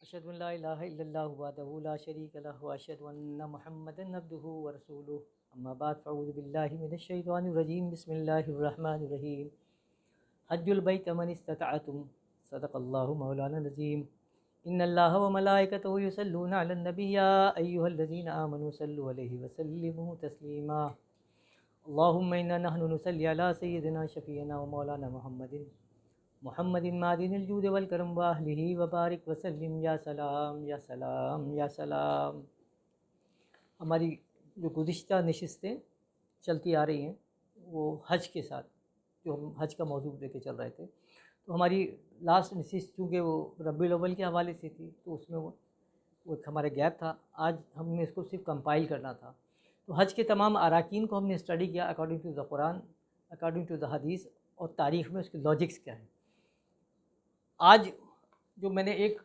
اشهد ان لا الہ الا اللہ وحدہ لا شریک لہ واشهد ان محمدا عبدہ ورسولہ اما بعد فاعوذ باللہ من الشیطان الرجیم بسم اللہ الرحمن الرحیم حج البیت من استطعتم صدق اللہ مولانا العظیم ان اللہ وملائکتہ یصلون علی النبی یا ایھا الذین آمنوا صلوا علیہ وسلموا تسلیما اللہم انا نحن نصلی علی سیدنا شفیعنا ومولانا محمد معدن الجود والکرم واہلہ وبارک وسلم یا سلام یا سلام یا سلام۔ ہماری جو گزشتہ نشستیں چلتی آ رہی ہیں وہ حج کے ساتھ، جو ہم حج کا موضوع لے کے چل رہے تھے، تو ہماری لاسٹ نشست چونکہ وہ ربیع الاول کے حوالے سے تھی تو اس میں وہ ایک ہمارا گیپ تھا۔ آج ہم نے اس کو صرف کمپائل کرنا تھا، تو حج کے تمام اراکین کو ہم نے اسٹڈی کیا according to the Quran, according to the حدیث، اور تاریخ میں اس کے لاجکس کیا ہیں۔ آج جو میں نے ایک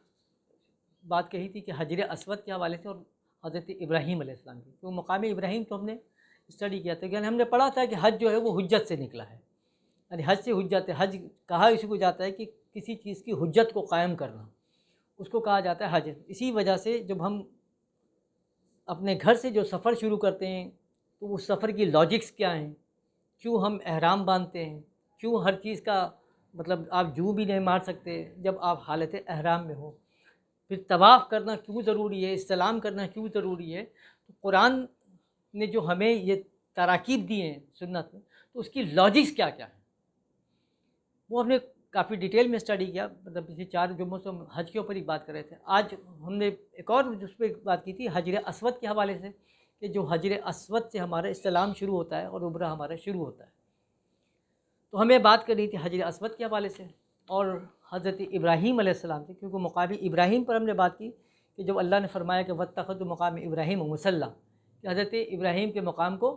بات کہی تھی کہ حجر اسود کے حوالے سے اور حضرت ابراہیم علیہ السلام کی، تو مقام ابراہیم کو ہم نے اسٹڈی کیا تھا، یعنی ہم نے پڑھا تھا کہ حج جو ہے وہ حجت سے نکلا ہے، یعنی حج سے حجت ہے، حج کہا اسی کو جاتا ہے کہ کسی چیز کی حجت کو قائم کرنا، اس کو کہا جاتا ہے حج۔ اسی وجہ سے جب ہم اپنے گھر سے جو سفر شروع کرتے ہیں تو اس سفر کی لاجکس کیا ہیں، کیوں ہم احرام باندھتے ہیں، کیوں ہر چیز کا مطلب آپ جو بھی نہیں مار سکتے جب آپ حالت احرام میں ہو، پھر طواف کرنا کیوں ضروری ہے، استلام کرنا کیوں ضروری ہے۔ تو قرآن نے جو ہمیں یہ تراکیب دی ہیں سنت میں، تو اس کی لاجکس کیا کیا ہے وہ ہم نے کافی ڈیٹیل میں اسٹڈی کیا۔ مطلب پچھلے 4 جمعوں سے ہم حج کے اوپر ہی بات کر رہے تھے۔ آج ہم نے ایک اور اس پہ بات کی تھی حجر اسود کے حوالے سے، کہ جو حجر اسود سے ہمارا استلام شروع ہوتا ہے اور عمرہ ہمارا شروع ہوتا ہے، تو ہمیں بات کرنی تھی حجر اسود کے حوالے سے اور حضرت ابراہیم علیہ السلام سے، کیونکہ مقام ابراہیم پر ہم نے بات کی کہ جب اللہ نے فرمایا کہ واتخذوا مقام ابراہیم مصلی، کہ حضرت ابراہیم کے مقام کو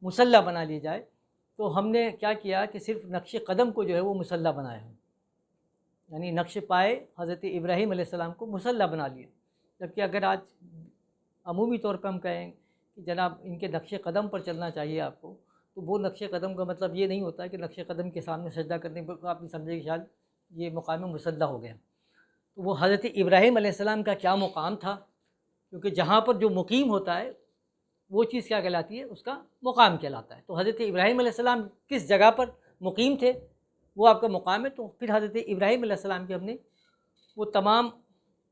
مصلی بنا لیا جائے، تو ہم نے کیا کیا کہ صرف نقش قدم کو جو ہے وہ مصلی بنایا ہے، یعنی نقش پائے حضرت ابراہیم علیہ السلام کو مصلی بنا لیا۔ جبکہ اگر آج عمومی طور پہ ہم کہیں کہ جناب ان کے نقش قدم پر چلنا چاہیے آپ کو، تو وہ نقش قدم کا مطلب یہ نہیں ہوتا ہے کہ نقش قدم کے سامنے سجدہ کرنے پر آپ نے سمجھے کہ شاید یہ مقام مصلی ہو گیا۔ تو وہ حضرت ابراہیم علیہ السلام کا کیا مقام تھا، کیونکہ جہاں پر جو مقیم ہوتا ہے وہ چیز کیا کہلاتی ہے، اس کا مقام کہلاتا ہے۔ تو حضرت ابراہیم علیہ السلام کس جگہ پر مقیم تھے وہ آپ کا مقام ہے۔ تو پھر حضرت ابراہیم علیہ السلام کے ہم نے وہ تمام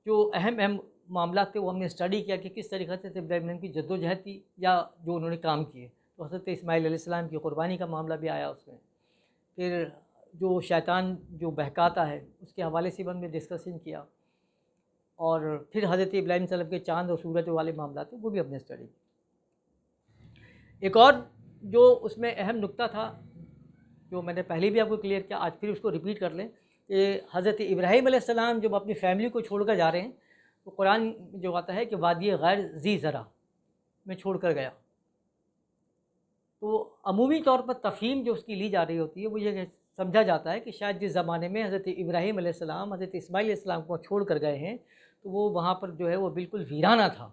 جو اہم معاملات تھے وہ ہم نے اسٹڈی کیا کہ کس طریقے سے ابراہیم علیہ السلام کی جد و جہد تھی یا جو انہوں نے کام کیے۔ تو حضرت اسماعیل علیہ السلام کی قربانی کا معاملہ بھی آیا اس میں، پھر جو شیطان جو بہکاتا ہے اس کے حوالے سے بھی ہم نے ڈسکشن کیا، اور پھر حضرت ابراہیم علیہ السلام کے چاند اور سورج والے معاملات ہیں وہ بھی ہم نے اسٹڈی کیا۔ ایک اور جو اس میں اہم نقطہ تھا جو میں نے پہلے بھی آپ کو کلیئر کیا، آج پھر اس کو ریپیٹ کر لیں، کہ حضرت ابراہیم علیہ السلام جب اپنی فیملی کو چھوڑ کر جا رہے ہیں تو قرآن جو آتا ہے کہ وادی غیر ذی زرع میں چھوڑ کر گیا، تو عمومی طور پر تفہیم جو اس کی لی جا رہی ہوتی ہے وہ یہ سمجھا جاتا ہے کہ شاید جس زمانے میں حضرت ابراہیم علیہ السلام حضرت اسماعیل علیہ السلام کو چھوڑ کر گئے ہیں تو وہ وہاں پر جو ہے وہ بالکل ویرانہ تھا،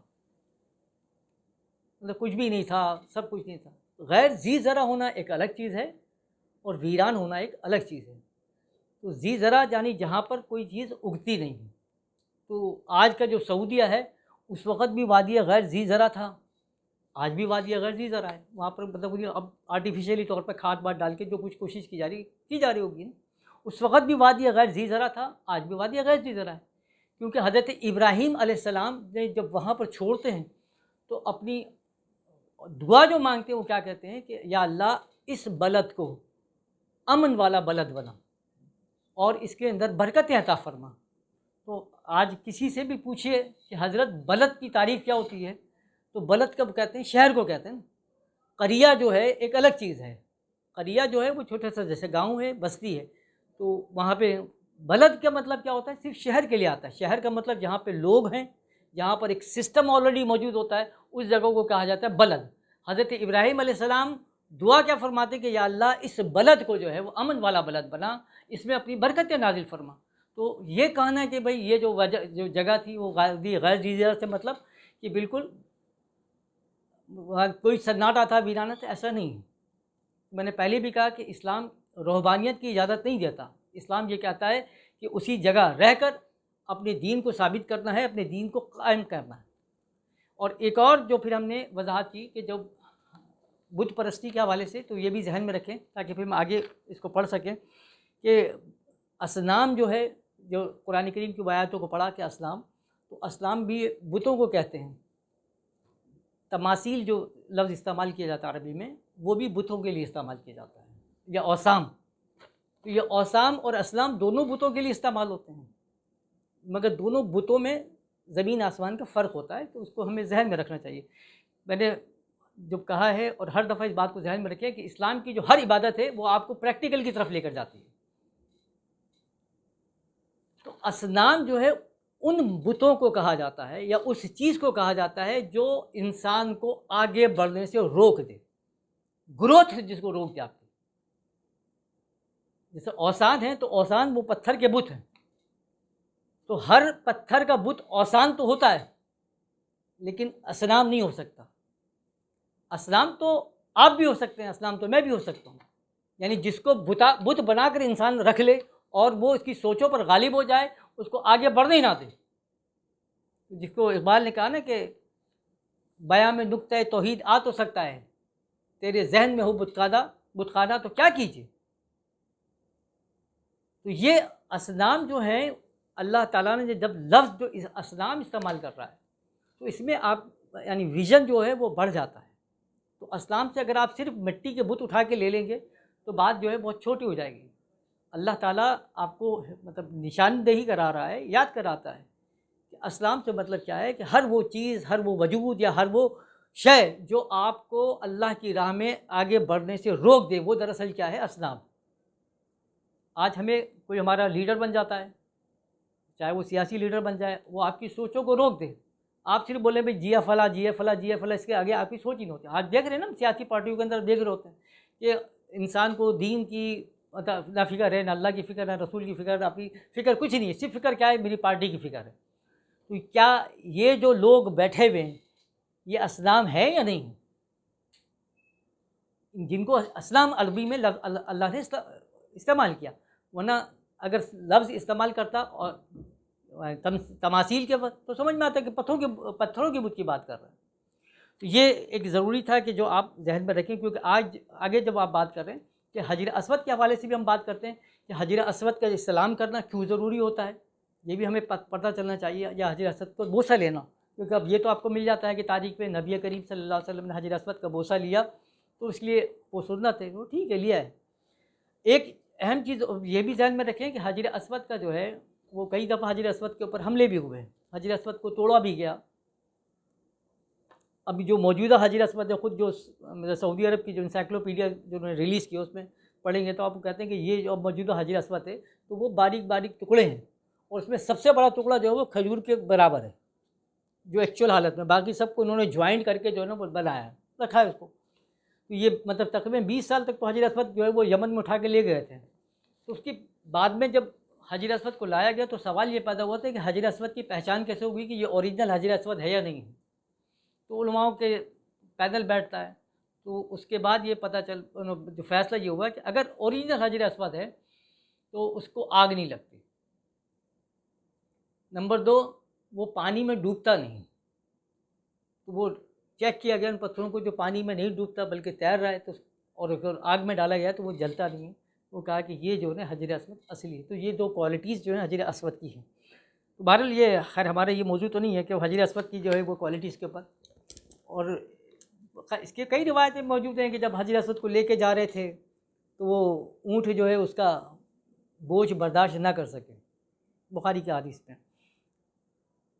مطلب کچھ بھی نہیں تھا، سب کچھ نہیں تھا۔ غیر ذی زرع ہونا ایک الگ چیز ہے اور ویران ہونا ایک الگ چیز ہے۔ تو ذی زرع یعنی جہاں پر کوئی چیز اگتی نہیں ہے۔ تو آج کا جو سعودیہ ہے اس وقت بھی وادی غیر ذی زرع تھا، آج بھی وادی غیر ذی زرع ہے، وہاں پر مطلب اب آرٹیفیشیلی طور پر کھاد باد ڈال کے جو کچھ کوشش کی جا رہی ہوگی نا، اس وقت بھی وادی غیر ذی زرع تھا، آج بھی وادی غیر ذی زرع ہے۔ کیونکہ حضرت ابراہیم علیہ السلام نے جب وہاں پر چھوڑتے ہیں تو اپنی دعا جو مانگتے ہیں وہ کیا کہتے ہیں کہ یا اللہ اس بلد کو امن والا بلد بنا اور اس کے اندر برکتیں عطا فرما۔ تو آج کسی سے بھی پوچھئے کہ حضرت بلد کی تعریف کیا ہوتی ہے، تو بلد کب کہتے ہیں، شہر کو کہتے ہیں۔ قریہ جو ہے ایک الگ چیز ہے، قریہ جو ہے وہ چھوٹا سا جیسے گاؤں ہے، بستی ہے، تو وہاں پہ بلد کا مطلب کیا ہوتا ہے، صرف شہر کے لیے آتا ہے۔ شہر کا مطلب جہاں پہ لوگ ہیں، جہاں پر ایک سسٹم آلریڈی موجود ہوتا ہے، اس جگہ کو کہا جاتا ہے بلد۔ حضرت ابراہیم علیہ السلام دعا کیا فرماتے کہ یا اللہ اس بلد کو جو ہے وہ امن والا بلد بنا، اس میں اپنی برکتیں نازل فرما۔ تو یہ کہنا ہے کہ بھئی یہ جو جگہ تھی وہ غیر ذی زرع سے مطلب کہ بالکل کوئی سناٹا تھا، ویرانہ تھا، ایسا نہیں ہے۔ میں نے پہلے بھی کہا کہ اسلام رہبانیت کی اجازت نہیں دیتا، اسلام یہ کہتا ہے کہ اسی جگہ رہ کر اپنے دین کو ثابت کرنا ہے، اپنے دین کو قائم کرنا ہے۔ اور ایک اور جو پھر ہم نے وضاحت کی کہ جب بت پرستی کے حوالے سے، تو یہ بھی ذہن میں رکھیں تاکہ پھر ہم آگے اس کو پڑھ سکیں کہ اصنام جو ہے، جو قرآن کریم کی آیاتوں کو پڑھا کہ اسلام، تو اسلام بھی بتوں کو کہتے ہیں۔ تماثیل جو لفظ استعمال کیا جاتا ہے عربی میں، وہ بھی بتوں کے لیے استعمال کیا جاتا ہے، یا اوثان۔ تو یہ اوثان اور اسلام دونوں بتوں کے لیے استعمال ہوتے ہیں، مگر دونوں بتوں میں زمین آسمان کا فرق ہوتا ہے، تو اس کو ہمیں ذہن میں رکھنا چاہیے۔ میں نے جب کہا ہے، اور ہر دفعہ اس بات کو ذہن میں رکھیں کہ اسلام کی جو ہر عبادت ہے وہ آپ کو پریکٹیکل کی طرف لے کر جاتی ہے۔ تو اصنام جو ہے ان بتوں کو کہا جاتا ہے، یا اس چیز کو کہا جاتا ہے جو انسان کو آگے بڑھنے سے روک دے، گروتھ جس کو روک دے آپ کی۔ جیسے اوثان ہیں، تو اوثان وہ پتھر کے بت ہیں، تو ہر پتھر کا بت اوثان تو ہوتا ہے لیکن اصنام نہیں ہو سکتا۔ اصنام تو آپ بھی ہو سکتے ہیں، اصنام تو میں بھی ہو سکتا ہوں، یعنی جس کو بت بنا کر انسان رکھ لے اور وہ اس کی سوچوں پر غالب ہو جائے، اس کو آگے بڑھنے ہی نہ دے۔ جس کو اقبال نے کہا نا کہ بیاں میں نقطۂ توحید آ تو سکتا ہے، تیرے ذہن میں ہو بت خانہ تو کیا کیجیے۔ تو یہ اصنام جو ہیں، اللہ تعالیٰ نے جب لفظ جو اصنام استعمال کر رہا ہے، تو اس میں آپ یعنی ویژن جو ہے وہ بڑھ جاتا ہے۔ تو اصنام سے اگر آپ صرف مٹی کے بت اٹھا کے لے لیں گے تو بات جو ہے بہت چھوٹی ہو جائے گی۔ اللہ تعالیٰ آپ کو مطلب نشاندہی کرا رہا ہے، یاد کراتا ہے کہ اسلام سے مطلب کیا ہے، کہ ہر وہ چیز، ہر وہ وجود یا ہر وہ شے جو آپ کو اللہ کی راہ میں آگے بڑھنے سے روک دے، وہ دراصل کیا ہے، اسلام۔ آج ہمیں کوئی ہمارا لیڈر بن جاتا ہے، چاہے وہ سیاسی لیڈر بن جائے، وہ آپ کی سوچوں کو روک دے۔ آپ صرف بولیں بھائی جی فلاں جی فلاں جی فلاں، اس کے آگے آپ کی سوچ ہی نہیں ہوتی۔ آج دیکھ رہے ہیں نا، سیاسی پارٹیوں کے اندر دیکھ رہے ہوتے ہیں کہ انسان کو دین کی نہ فکر ہے، نہ اللہ کی فکر، نہ رسول کی فکر، آپ کی فکر کچھ نہیں ہے، صرف فکر کیا ہے، میری پارٹی کی فکر ہے۔ تو کیا یہ جو لوگ بیٹھے ہوئے ہیں، یہ اصنام ہے یا نہیں؟ جن کو اسلام عربی میں اللہ نے استعمال کیا، ورنہ اگر لفظ استعمال کرتا اور تماثیل کے وقت تو سمجھ میں آتا ہے کہ پتھروں کے بت کی بات کر رہے ہیں۔ تو یہ ایک ضروری تھا کہ جو آپ ذہن میں رکھیں، کیونکہ آج آگے جب آپ بات کر رہے ہیں کہ حجر اسود کے حوالے سے بھی ہم بات کرتے ہیں کہ حجر اسود کا استلام کرنا کیوں ضروری ہوتا ہے، یہ بھی ہمیں پتہ چلنا چاہیے، یا حجر اسود کو بوسہ لینا، کیونکہ اب یہ تو آپ کو مل جاتا ہے کہ تاریخ پہ نبی کریم صلی اللہ علیہ وسلم نے حجر اسود کا بوسہ لیا، تو اس لیے وہ سنت ہے، وہ ٹھیک ہے، لیا ہے۔ ایک اہم چیز یہ بھی ذہن میں رکھیں کہ حجر اسود کا جو ہے وہ کئی دفعہ حجر اسود کے اوپر حملے بھی ہوئے ہیں، حجر اسود کو توڑا بھی گیا۔ ابھی جو موجودہ حجر اسود ہے، خود جو سعودی عرب کی جو انسائکلوپیڈیا جو انہوں نے ریلیز کی، اس میں پڑھیں گے تو آپ کو کہتے ہیں کہ یہ جو موجودہ حجر اسود ہے تو وہ باریک باریک ٹکڑے ہیں، اور اس میں سب سے بڑا ٹکڑا جو ہے وہ کھجور کے برابر ہے جو ایکچوئل حالت میں، باقی سب کو انہوں نے جوائنٹ کر کے جو ہے نا وہ بنایا ہے، رکھا ہے اس کو۔ تو یہ مطلب تقریباً 20 سال تک تو حجر اسود جو ہے وہ یمن میں اٹھا کے لے گئے تھے۔ تو اس کے بعد میں جب حجر اسود کو لایا گیا تو سوال یہ پیدا ہوا تھا کہ حجر اسود کی پہچان کیسے ہوگی کہ یہ اوریجنل حجر اسود ہے یا نہیں ہے۔ تو علماؤں کے پینل بیٹھتا ہے، تو اس کے بعد یہ پتہ جو فیصلہ یہ ہوا کہ اگر اوریجنل حجر اسود ہے تو اس کو آگ نہیں لگتی۔ نمبر 2، وہ پانی میں ڈوبتا نہیں، تو وہ چیک کیا گیا ان پتھروں کو، جو پانی میں نہیں ڈوبتا بلکہ تیر رہا ہے، تو اور اگر آگ میں ڈالا گیا تو وہ جلتا نہیں ہے۔ وہ کہا کہ یہ جو ہے حجر اسود اصلی ہے۔ تو یہ دو کوالٹیز جو ہیں حجر اسود کی ہیں۔ تو بہرحال یہ خیر ہمارا یہ موضوع تو نہیں ہے کہ حجر اسود کی جو ہے وہ کوالٹیز کے اوپر، اور اس کے کئی روایتیں موجود ہیں کہ جب حجر اسود کو لے کے جا رہے تھے تو وہ اونٹ جو ہے اس کا بوجھ برداشت نہ کر سکے، بخاری کی حدیث میں،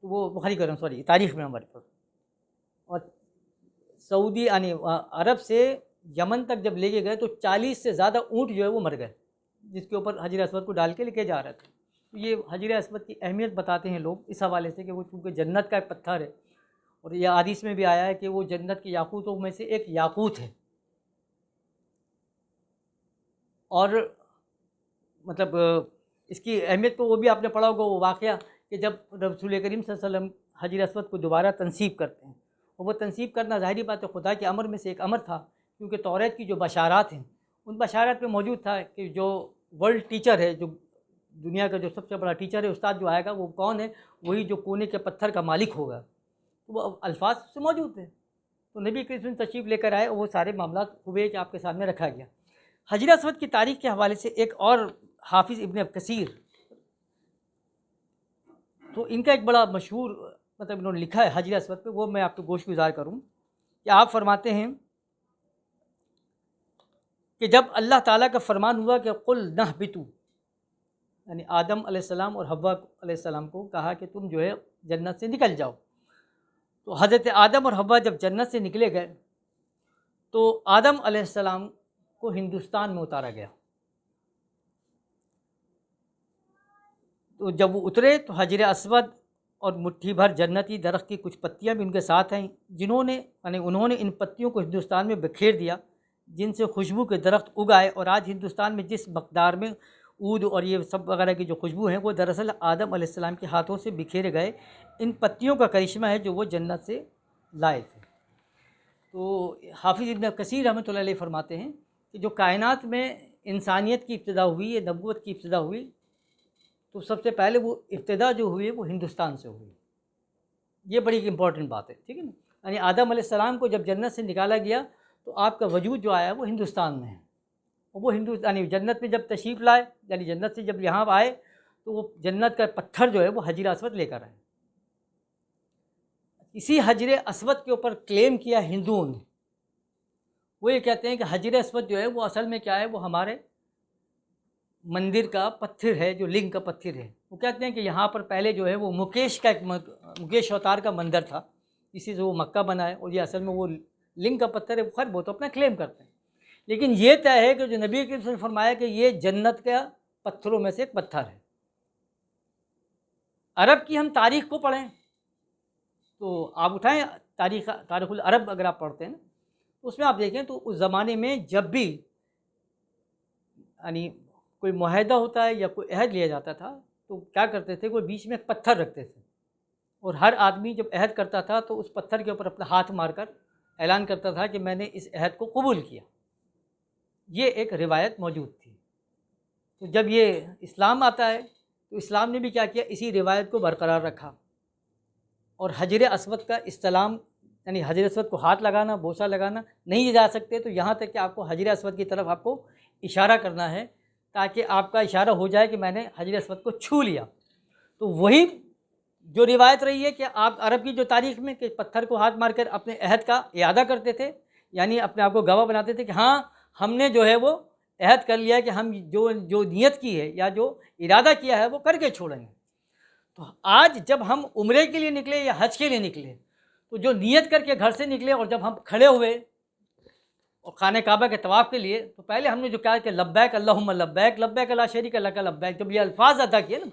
تو وہ بخاری کر رہا ہوں سوری تاریخ میں ہمارے پاس۔ اور سعودی یعنی عرب سے یمن تک جب لے کے گئے تو 40 سے زیادہ اونٹ جو ہے وہ مر گئے، جس کے اوپر حجر اسود کو ڈال کے لے کے جا رہے تھے۔ تو یہ حجر اسود کی اہمیت بتاتے ہیں لوگ اس حوالے سے کہ وہ چونکہ جنت کا ایک پتھر ہے، اور یہ حدیث میں بھی آیا ہے کہ وہ جنت کے یاقوتوں میں سے ایک یاقوت ہے۔ اور مطلب اس کی اہمیت تو وہ بھی آپ نے پڑھا ہوگا، وہ واقعہ کہ جب رسول کریم صلی اللہ علیہ وسلم حجر اسود کو دوبارہ تنصیب کرتے ہیں، اور وہ تنصیب کرنا ظاہری بات ہے خدا کے امر میں سے ایک امر تھا، کیونکہ توریت کی جو بشارات ہیں ان بشارات میں موجود تھا کہ جو ورلڈ ٹیچر ہے، جو دنیا کا جو سب سے بڑا ٹیچر ہے، استاد جو آئے گا وہ کون ہے؟ وہی جو کونے کے پتھر کا مالک ہوگا۔ تو وہ الفاظ سے موجود تھے، تو نبی کریم صلی اللہ علیہ وسلم تشریف لے کر آئے اور وہ سارے معاملات ہوئے کہ آپ کے سامنے رکھا گیا۔ حجر اسود کی تاریخ کے حوالے سے ایک اور حافظ ابن کثیر، تو ان کا ایک بڑا مشہور مطلب انہوں نے لکھا ہے حجر اسود پہ، وہ میں آپ کو گوش گزار کروں کہ آپ فرماتے ہیں کہ جب اللہ تعالیٰ کا فرمان ہوا کہ قل نہبتوا، یعنی آدم علیہ السلام اور حوا علیہ السلام کو کہا کہ تم جو ہے جنت سے نکل جاؤ، تو حضرت آدم اور حوا جب جنت سے نکلے گئے تو آدم علیہ السلام کو ہندوستان میں اتارا گیا۔ تو جب وہ اترے تو حجر اسود اور مٹھی بھر جنتی درخت کی کچھ پتیاں بھی ان کے ساتھ ہیں، انہوں نے ان پتیوں کو ہندوستان میں بکھیر دیا، جن سے خوشبو کے درخت اگائے، اور آج ہندوستان میں جس مقدار میں عود اور یہ سب وغیرہ کی جو خوشبو ہیں وہ دراصل آدم علیہ السلام کے ہاتھوں سے بکھیرے گئے ان پتیوں کا کرشمہ ہے جو وہ جنت سے لائے تھے۔ تو حافظ ابن کثیر رحمۃ اللہ علیہ فرماتے ہیں کہ جو کائنات میں انسانیت کی ابتدا ہوئی ہے، نبوت کی ابتدا ہوئی، تو سب سے پہلے وہ ابتدا جو ہوئی ہے وہ ہندوستان سے ہوئی۔ یہ بڑی ایک امپورٹنٹ بات ہے، ٹھیک ہے نا؟ یعنی آدم علیہ السلام کو جب جنت سے نکالا گیا تو آپ کا وجود جو آیا وہ ہندوستان میں ہے، اور وہ یعنی جنت میں جب تشریف لائے، یعنی جنت سے جب یہاں آئے تو وہ جنت کا پتھر جو ہے وہ حجر اسود لے کر آئے۔ اسی حجر اسود کے اوپر کلیم کیا ہندوؤں نے، وہ یہ کہتے ہیں کہ حجر اسود جو ہے وہ اصل میں کیا ہے، وہ ہمارے مندر کا پتھر ہے، جو لنگ کا پتھر ہے۔ وہ کہتے ہیں کہ یہاں پر پہلے جو ہے وہ مکیش اوتار کا مندر تھا، اسی سے وہ مکہ بنا ہے، اور یہ اصل میں وہ لنگ کا پتھر ہے۔ خیر وہ تو اپنا کلیم کرتے ہیں، لیکن یہ طے ہے کہ جو نبی کریم صلی اللہ علیہ وسلم نے فرمایا کہ یہ جنت کا پتھروں میں سے ایک پتھر ہے۔ عرب کی ہم تاریخ کو پڑھیں تو آپ اٹھائیں تاریخ العرب، اگر آپ پڑھتے ہیں نا تو اس میں آپ دیکھیں تو اس زمانے میں جب بھی یعنی کوئی معاہدہ ہوتا ہے یا کوئی عہد لیا جاتا تھا تو کیا کرتے تھے، کوئی بیچ میں ایک پتھر رکھتے تھے، اور ہر آدمی جب عہد کرتا تھا تو اس پتھر کے اوپر اپنا ہاتھ مار کر اعلان کرتا تھا کہ میں نے اس عہد کو قبول کیا۔ یہ ایک روایت موجود تھی۔ تو جب یہ اسلام آتا ہے تو اسلام نے بھی کیا کیا، اسی روایت کو برقرار رکھا، اور حجر اسود کا استلام یعنی حجر اسود کو ہاتھ لگانا، بوسہ لگانا نہیں جا سکتے، تو یہاں تک کہ آپ کو حجر اسود کی طرف آپ کو اشارہ کرنا ہے تاکہ آپ کا اشارہ ہو جائے کہ میں نے حجر اسود کو چھو لیا۔ تو وہی جو روایت رہی ہے کہ آپ عرب کی جو تاریخ میں کہ پتھر کو ہاتھ مار کر اپنے عہد کا اعادہ کرتے تھے، یعنی اپنے آپ کو گواہ بناتے تھے کہ ہاں ہم نے جو ہے وہ عہد کر لیا کہ ہم جو نیت کی ہے یا جو ارادہ کیا ہے وہ کر کے چھوڑیں گے۔ تو آج جب ہم عمرے کے لیے نکلے یا حج کے لیے نکلے تو جو نیت کر کے گھر سے نکلے اور جب ہم کھڑے ہوئے اور خانہ کعبہ کے طواف کے لیے، تو پہلے ہم نے جو کہا کہ لبیک اللہم لبیک لبیک لا شریک لک لبیک، جب یہ الفاظ ادا کیے نا،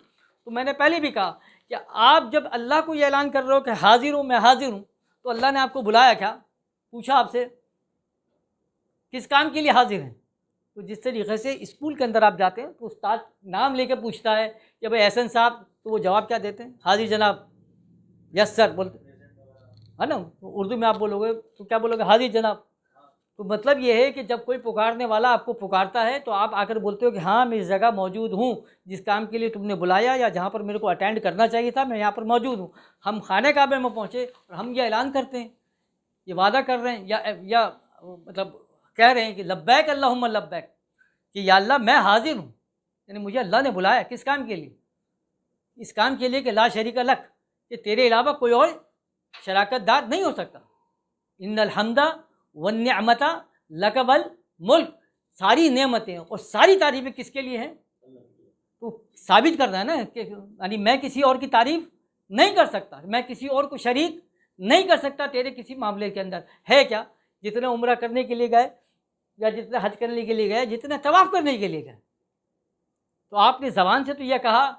تو میں نے پہلے بھی کہا کہ آپ جب اللہ کو یہ اعلان کر رہے ہو کہ حاضر ہوں، میں حاضر ہوں، تو اللہ نے آپ کو بلایا کیا، پوچھا آپ سے کس کام کے لیے حاضر ہیں؟ تو جس طریقے سے اسکول کے اندر آپ جاتے ہیں تو استاد نام لے کے پوچھتا ہے کہ بھائی احسن صاحب، تو وہ جواب کیا دیتے ہیں، حاضر جناب، یس سر بولتے ہے نا۔ اردو میں آپ بولو گے تو کیا بولو گے، حاضر جناب۔ تو مطلب یہ ہے کہ جب کوئی پکارنے والا آپ کو پکارتا ہے تو آپ آ کر بولتے ہو کہ ہاں میں اس جگہ موجود ہوں، جس کام کے لیے تم نے بلایا یا جہاں پر میرے کو اٹینڈ کرنا چاہیے تھا میں یہاں پر موجود ہوں۔ ہم خانہ کعبہ میں پہنچے اور ہم یہ اعلان کرتے ہیں، یہ وعدہ کر رہے ہیں یا مطلب کہہ رہے ہیں کہ لبیک اللہم لبیک، کہ یا اللہ میں حاضر ہوں، یعنی مجھے اللہ نے بلایا کس کام کے لیے، اس کام کے لیے کہ لا شریک لک، کہ تیرے علاوہ کوئی اور شراکت دار نہیں ہو سکتا۔ ان الحمد والنعمت لک والملک، ساری نعمتیں اور ساری تعریفیں کس کے لیے ہیں، تو ثابت کرنا ہے نا کہ یعنی میں کسی اور کی تعریف نہیں کر سکتا، میں کسی اور کو شریک نہیں کر سکتا تیرے کسی معاملے کے اندر۔ ہے کیا، جتنے عمرہ کرنے کے لیے گئے یا جتنے حج کرنے کے لیے گئے، جتنے طواف کرنے کے لیے گئے، تو آپ نے زبان سے تو یہ کہا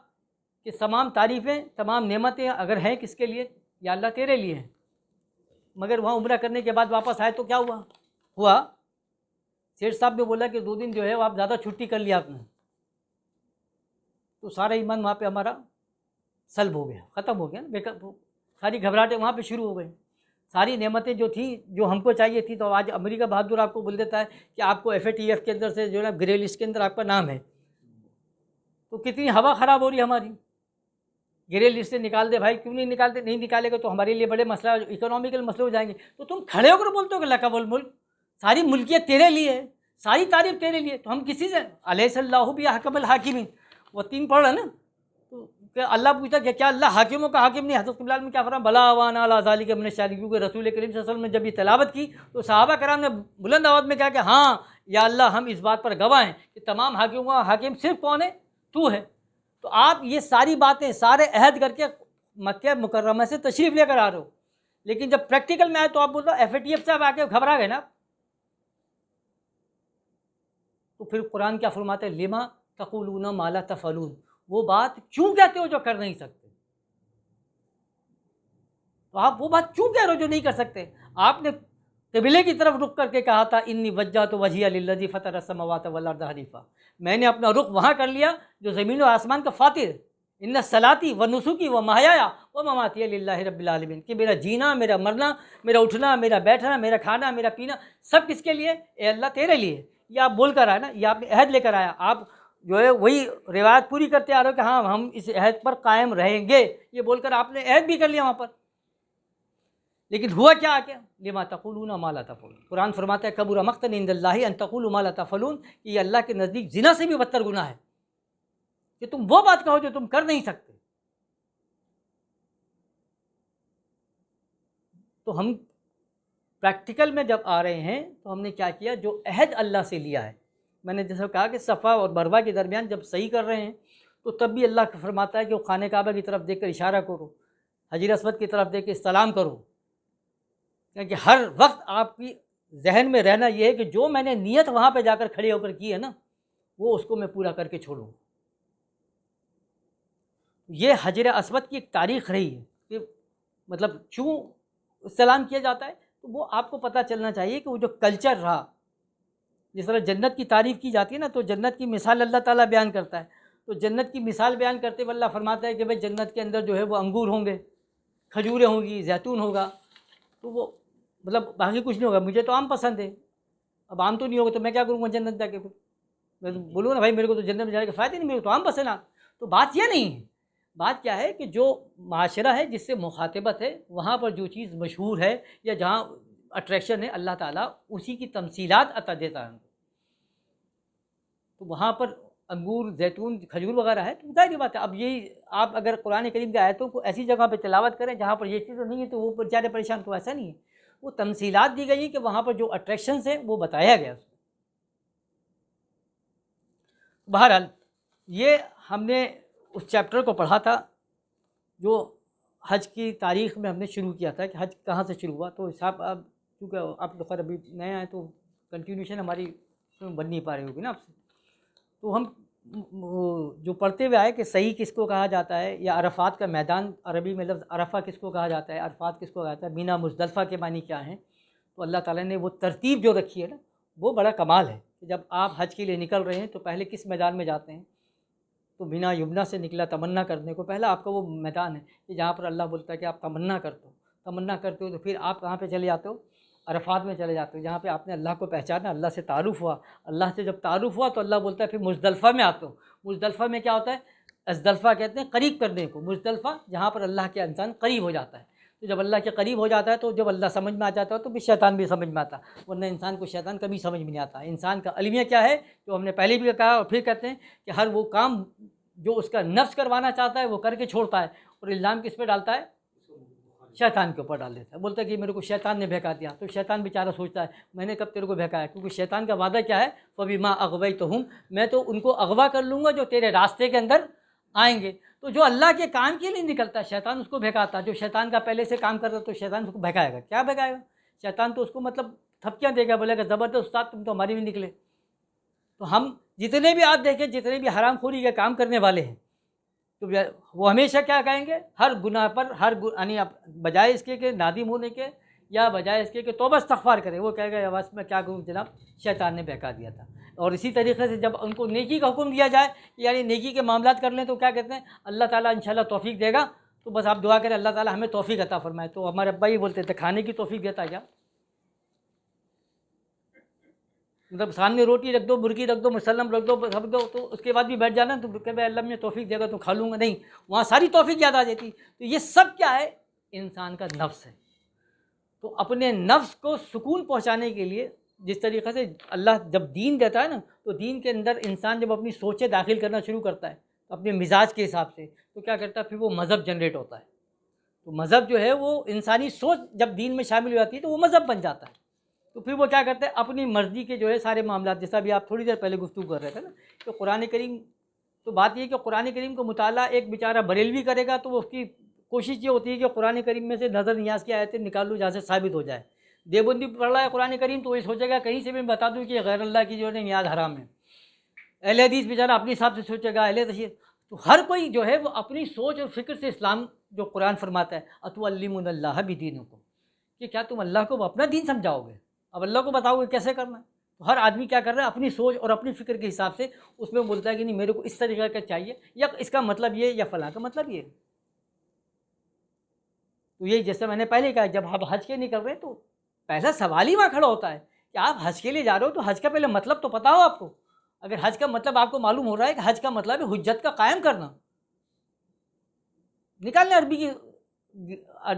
کہ تمام تعریفیں تمام نعمتیں اگر ہیں کس کے لیے، یا اللہ تیرے لیے ہیں، مگر وہاں عمرہ کرنے کے بعد واپس آئے تو کیا ہوا سیٹھ صاحب نے بولا کہ 2 دن جو ہے وہ آپ زیادہ چھٹی کر لیا آپ نے، تو سارا ایمان وہاں پہ ہمارا سلب ہو گیا، ختم ہو گیا نا، ساری گھبراہٹیں وہاں پہ شروع ہو گئی۔ ساری نعمتیں جو تھیں جو ہم کو چاہیے تھی، تو آج امریکہ بہادر آپ کو بول دیتا ہے کہ آپ کو FATF کے اندر سے جو ہے نا گرے لسٹ کے اندر آپ کا نام ہے، تو کتنی ہوا خراب ہو رہی ہے ہماری. گرے لسٹ سے نکال دے بھائی, کیوں نہیں نکالتے؟ نہیں نکالے گا تو ہمارے لیے بڑے مسئلہ اکنامیکل مسئلے ہو جائیں گے. تو تم کھڑے ہو کر بولتے ہو کہ لک الملک, ساری ملکیت تیرے لیے ہے, ساری تعریف تیرے لیے. تو ہم کسی سے الیس اللہ باحکم الحاکمین, وہ 3 پڑھ رہا نا, تو کہ اللہ پوچھتا کہ کیا اللہ حاکموں کا حاکم نہیں؟ حضرت قبلہ میں کیا فرمایا, بلا وانا علی ذالک من الشاہدین. کیونکہ رسول کریم صلی اللہ علیہ وسلم نے جب یہ تلاوت کی تو صحابہ کرام نے بلند آواز میں کہا کہ ہاں یا اللہ ہم اس بات پر گواہ ہیں کہ تمام حاکموں کا حاکم صرف کون ہے؟ تو ہے. تو آپ یہ ساری باتیں سارے عہد کر کے مکہ مکرمہ سے تشریف لے کر آ رہے ہو, لیکن جب پریکٹیکل میں آئے تو آپ بولتے ہو FATF سے آپ آ کے گھبرا گئے نا. تو پھر قرآن کیا فرماتے ہیں, لما تقولون ما لا تفعلون, وہ بات کیوں کہتے ہو جو کر نہیں سکتے؟ تو آپ وہ بات کیوں کہہ رہے ہو جو نہیں کر سکتے؟ آپ نے قبلے کی طرف رخ کر کے کہا تھا انی وجہت وجہی للذی فطر السماوات والارض حنیفا, میں نے اپنا رخ وہاں کر لیا جو زمین و آسمان کا فاطر. ان صلاتی و نسکی و محیایا و مماتی للہ رب العالمین, کہ میرا جینا, میرا مرنا, میرا اٹھنا, میرا بیٹھنا, میرا کھانا, میرا پینا, سب کس کے لیے؟ اے اللہ تیرے لیے. یہ آپ بول کر آئے نا, یہ آپ نے عہد لے کر آیا, آپ جو ہے وہی روایت پوری کرتے آ رہے ہو کہ ہاں ہم اس عہد پر قائم رہیں گے, یہ بول کر آپ نے عہد بھی کر لیا وہاں پر. لیکن ہوا کیا لما تقولون ما لا تفعلون. قرآن فرماتا ہے کبر مقتا عند اللہ ان تقولوا ما لا تفعلون, کہ یہ اللہ کے نزدیک زنا سے بھی بدتر گناہ ہے کہ تم وہ بات کہو جو تم کر نہیں سکتے. تو ہم پریکٹیکل میں جب آ رہے ہیں تو ہم نے کیا کیا, جو عہد اللہ سے لیا ہے. میں نے جیسا کہا کہ صفا اور مروہ کے درمیان جب صحیح کر رہے ہیں تو تب بھی اللہ فرماتا ہے کہ وہ خانہ کعبہ کی طرف دیکھ کر اشارہ کرو, حجر اسود کی طرف دیکھ کے استلام کرو, کیونکہ ہر وقت آپ کی ذہن میں رہنا یہ ہے کہ جو میں نے نیت وہاں پہ جا کر کھڑے ہو کر کی ہے نا, وہ اس کو میں پورا کر کے چھوڑوں. یہ حجر اسود کی ایک تاریخ رہی ہے کہ مطلب کیوں استلام کیا جاتا ہے, تو وہ آپ کو پتہ چلنا چاہیے کہ وہ جو کلچر رہا, جس طرح جنت کی تعریف کی جاتی ہے نا, تو جنت کی مثال اللہ تعالیٰ بیان کرتا ہے. تو جنت کی مثال بیان کرتے ہوئے اللہ فرماتا ہے کہ بھائی جنت کے اندر جو ہے وہ انگور ہوں گے, کھجوریں ہوں گی, زیتون ہوگا. تو وہ مطلب باقی کچھ نہیں ہوگا. مجھے تو آم پسند ہے, اب آم تو نہیں ہوگا تو میں کیا کروں گا جنت جا کے؟ پھر میں تو بولوں نا بھائی میرے کو تو جنت میں جانے کا فائدہ نہیں, میرے کو تو آم پسند ہے. تو بات یہ نہیں ہے, بات کیا ہے کہ جو معاشرہ ہے جس سے مخاطبت ہے, وہاں پر جو چیز مشہور ہے یا جہاں اٹریکشن ہے, اللہ تعالیٰ اسی کی تمثیلات عطا دیتا ہے. تو وہاں پر انگور, زیتون, کھجور وغیرہ ہے, تو ظاہر بات ہے. اب یہی آپ اگر قرآن کریم کی آیتوں کو ایسی جگہ پہ تلاوت کریں جہاں پر یہ چیزیں نہیں ہے تو وہ بیچارے پریشان, تو ایسا نہیں ہے. وہ تمثیلات دی گئی کہ وہاں پر جو اٹریکشنز ہیں وہ بتایا گیا. بہرحال یہ ہم نے اس چیپٹر کو پڑھا تھا جو حج کی تاریخ میں ہم نے شروع کیا تھا کہ حج کہاں سے شروع ہوا. تو حساب اب کیونکہ آپ لوگ ابھی نئے آئے تو کنٹینیوشن ہماری بن نہیں پا رہی ہوگی نا آپ سے. تو ہم جو پڑھتے ہوئے آئے کہ صحیح کس کو کہا جاتا ہے, یا عرفات کا میدان, عربی میں لفظ عرفہ کس کو کہا جاتا ہے, عرفات کس کو کہا جاتا ہے, مینا مزدلفہ کے معنی کیا ہیں. تو اللہ تعالیٰ نے وہ ترتیب جو رکھی ہے نا, وہ بڑا کمال ہے کہ جب آپ حج کے لیے نکل رہے ہیں تو پہلے کس میدان میں جاتے ہیں. تو مینا یمنا سے نکلا تمنا کرنے کو, پہلا آپ کا وہ میدان ہے کہ جہاں پر اللہ بولتا ہے کہ آپ تمنا کرتے ہو. تو پھر آپ کہاں پہ چلے جاتے ہو؟ عرفات میں چلے جاتے ہو, جہاں پہ آپ نے اللہ کو پہچانا, اللہ سے تعارف ہوا. اللہ سے جب تعارف ہوا تو اللہ بولتا ہے پھر مزدلفہ میں آتے ہو. مزدلفہ میں کیا ہوتا ہے؟ ازدلفہ کہتے ہیں قریب کرنے کو, مزدلفہ جہاں پر اللہ کے انسان قریب ہو جاتا ہے. تو جب اللہ کے قریب ہو جاتا ہے تو جب اللہ سمجھ میں آ جاتا ہے تو پھر شیطان بھی سمجھ میں آتا ہے, ورنہ انسان کو شیطان کبھی سمجھ میں نہیں آتا. انسان کا المیہ کیا ہے, جو ہم نے پہلے بھی کہا اور پھر کہتے ہیں کہ ہر وہ کام جو اس کا نفس کروانا چاہتا ہے وہ کر کے چھوڑتا ہے, اور الزام کس پہ ڈالتا ہے؟ شیطان کے اوپر ڈال دیتا ہے. بولتا ہے کہ میرے کو شیطان نے بہکا دیا. تو شیطان بیچارہ سوچتا ہے میں نے کب تیرے کو بہکایا, کیونکہ شیطان کا وعدہ کیا ہے, فَبِمَا أَغْوَيْتُهُمْ, میں تو ان کو اغوا کر لوں گا جو تیرے راستے کے اندر آئیں گے. تو جو اللہ کے کام کے لیے نکلتا ہے شیطان اس کو بہکاتا ہے. جو شیطان کا پہلے سے کام کرتا ہے تو شیطان اس کو بہکائے گا. کیا بہکائے گا؟ شیطان تو اس کو مطلب تھپکیاں دے گا, بولے گا زبردست استاد تم تو ہماری بھی نکلے. تو ہم جتنے بھی آپ دیکھیں, جتنے بھی حرام خوری کے کام کرنے والے ہیں, تو وہ ہمیشہ کیا کہیں گے, ہر گناہ پر یعنی بجائے اس کے کہ نادم ہونے کے یا بجائے اس کے کہ توبہ استغفار کرے, وہ کہے گا بس میں کیا کروں جناب, شیطان نے بہکا دیا تھا. اور اسی طریقے سے جب ان کو نیکی کا حکم دیا جائے, یعنی نیکی کے معاملات کر لیں, تو کیا کہتے ہیں اللہ تعالیٰ انشاءاللہ توفیق دے گا. تو بس آپ دعا کریں اللہ تعالیٰ ہمیں توفیق عطا فرمائے. تو ہمارے ابا ہی بولتے تھے کھانے کی توفیق دیتا ہے کیا, مطلب سامنے روٹی رکھ دو، مرغی رکھ دو، مسلم رکھ دو، سب دو، تو اس کے بعد بھی بیٹھ جانا تو کہ بھائی اللہ مجھے توفیق دے گا تو کھا لوں گا، نہیں، وہاں ساری توفیق یاد آ جاتی. تو یہ سب کیا ہے؟ انسان کا نفس ہے. تو اپنے نفس کو سکون پہنچانے کے لیے جس طریقے سے اللہ جب دین دیتا ہے نا، تو دین کے اندر انسان جب اپنی سوچیں داخل کرنا شروع کرتا ہے اپنے مزاج کے حساب سے، تو کیا کرتا ہے؟ پھر وہ مذہب جنریٹ ہوتا ہے. تو مذہب جو ہے وہ انسانی سوچ جب دین میں شامل ہو جاتی ہے تو وہ مذہب بن جاتا ہے. تو پھر وہ کیا کرتے ہیں؟ اپنی مرضی کے جو ہے سارے معاملات، جیسا بھی آپ تھوڑی دیر پہلے گفتگو کر رہے تھے نا کہ قرآن کریم، تو بات یہ ہے کہ قرآن کریم کو مطالعہ ایک بیچارہ بریلوی کرے گا تو وہ اس کی کوشش یہ ہوتی ہے کہ قرآن کریم میں سے نظر نیاز کی آیتیں نکال لوں جہاں سے ثابت ہو جائے. دیوبندی پڑھ رہا ہے قرآن کریم تو وہ سوچے گا کہیں سے بھی بتا دوں کہ غیر اللہ کی جو ہے نیاز حرام ہے. اہل حدیث بیچارہ اپنے حساب سے سوچے گا، اہل تشیع، تو ہر کوئی جو ہے وہ اپنی سوچ اور فکر سے اسلام جو قرآن فرماتا ہے اتعلمون اللہ بدینکم، کہ کیا تم اللہ کو اپنا دین سمجھاؤ گے؟ اب اللہ کو بتاؤ گے کیسے کرنا ہے؟ تو ہر آدمی کیا کر رہا ہے؟ اپنی سوچ اور اپنی فکر کے حساب سے اس میں بولتا ہے کہ نہیں میرے کو اس طریقے کا چاہیے، یا اس کا مطلب یہ، یا فلاں کا مطلب یہ. تو یہی جیسے میں نے پہلے کہا، جب آپ حج کے نہیں کر رہے تو پہلا سوال ہی وہاں کھڑا ہوتا ہے کہ آپ حج کے لیے جا رہے ہو تو حج کا پہلے مطلب تو پتا ہو آپ کو. اگر حج کا مطلب آپ کو معلوم ہو رہا ہے کہ حج کا مطلب ہے حجت کا قائم کرنا، نکالنے عربی کی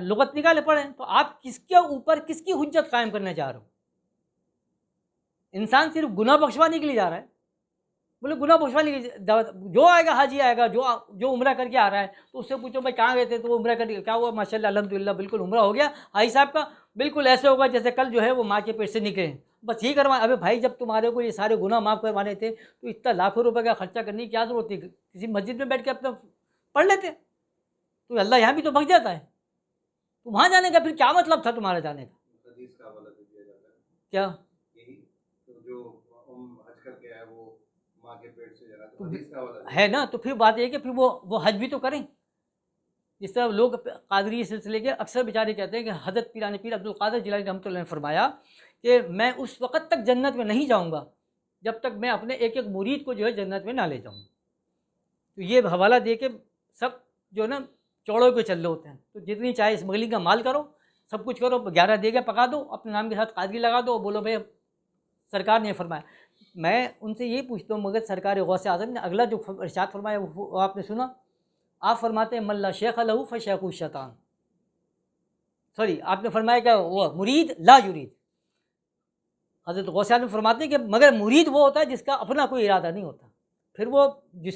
لغت نکالے پڑھیں، تو آپ کس کے اوپر کس کی حجت قائم کرنے جا رہے ہو؟ انسان صرف گناہ بخشوانے کے لیے جا رہا ہے، بولے گناہ بخشوانے کے لیے جو آئے گا حاجی آئے گا جو عمرہ کر کے آ رہا ہے تو اس سے پوچھو بھائی کہاں گئے تھے؟ تو وہ عمرہ کر کے کیا ہوا؟ ماشاء اللہ الحمدللہ بالکل عمرہ ہو گیا. حاجی صاحب کا بالکل ایسے ہوگا جیسے کل جو ہے وہ ماں کے پیٹ سے نکلے ہیں، بس یہی کروا. ابے بھائی جب تمہارے کو یہ سارے گناہ معاف کروانے تھے تو اتنا لاکھوں روپے کا خرچہ کرنے کی کیا ضرورت تھی؟ کسی مسجد میں بیٹھ کے اپنا پڑھ لیتے. تو اللہ یہاں بھی تو بخش جاتا ہے. تو وہاں جانے کا پھر کیا مطلب تھا تمہارا جانے کا؟ حدیث کا حوالہ دے دیا جاتا ہے کیا یہی تو جو حج کر کے آئے وہ ماں کے پیٹ سے جانا، تو حدیث کا حوالہ ہے نا. تو پھر بات یہ ہے کہ پھر وہ حج بھی تو کریں. جس طرح لوگ قادری سلسلے کے اکثر بیچارے کہتے ہیں کہ حضرت پیران پیر عبد القادر جیلانی رحمۃ اللہ نے فرمایا کہ میں اس وقت تک جنت میں نہیں جاؤں گا جب تک میں اپنے ایک ایک مرید کو جو ہے جنت میں نہ لے جاؤں. تو یہ حوالہ دے کے سب جو ہے نا چوڑوں کے چل رہے ہوتے ہیں. تو جتنی چاہے اسمگلنگ کا مال کرو، سب کچھ کرو، 11 دیگیں پکا دو، اپنے نام کے ساتھ قادری لگا دو، بولو بھائی سرکار نے فرمایا. میں ان سے یہی پوچھتا ہوں مگر سرکار غوث اعظم نے اگلا جو ارشاد فرمایا وہ آپ نے سنا؟ آپ فرماتے ہیں من لا شیخ لہ فشیخ الشیطان. سوری، آپ نے فرمایا کہ وہ مرید لا یرید. حضرت غوث اعظم فرماتے ہیں کہ مگر مرید وہ ہوتا ہے جس کا اپنا کوئی ارادہ نہیں ہوتا. پھر وہ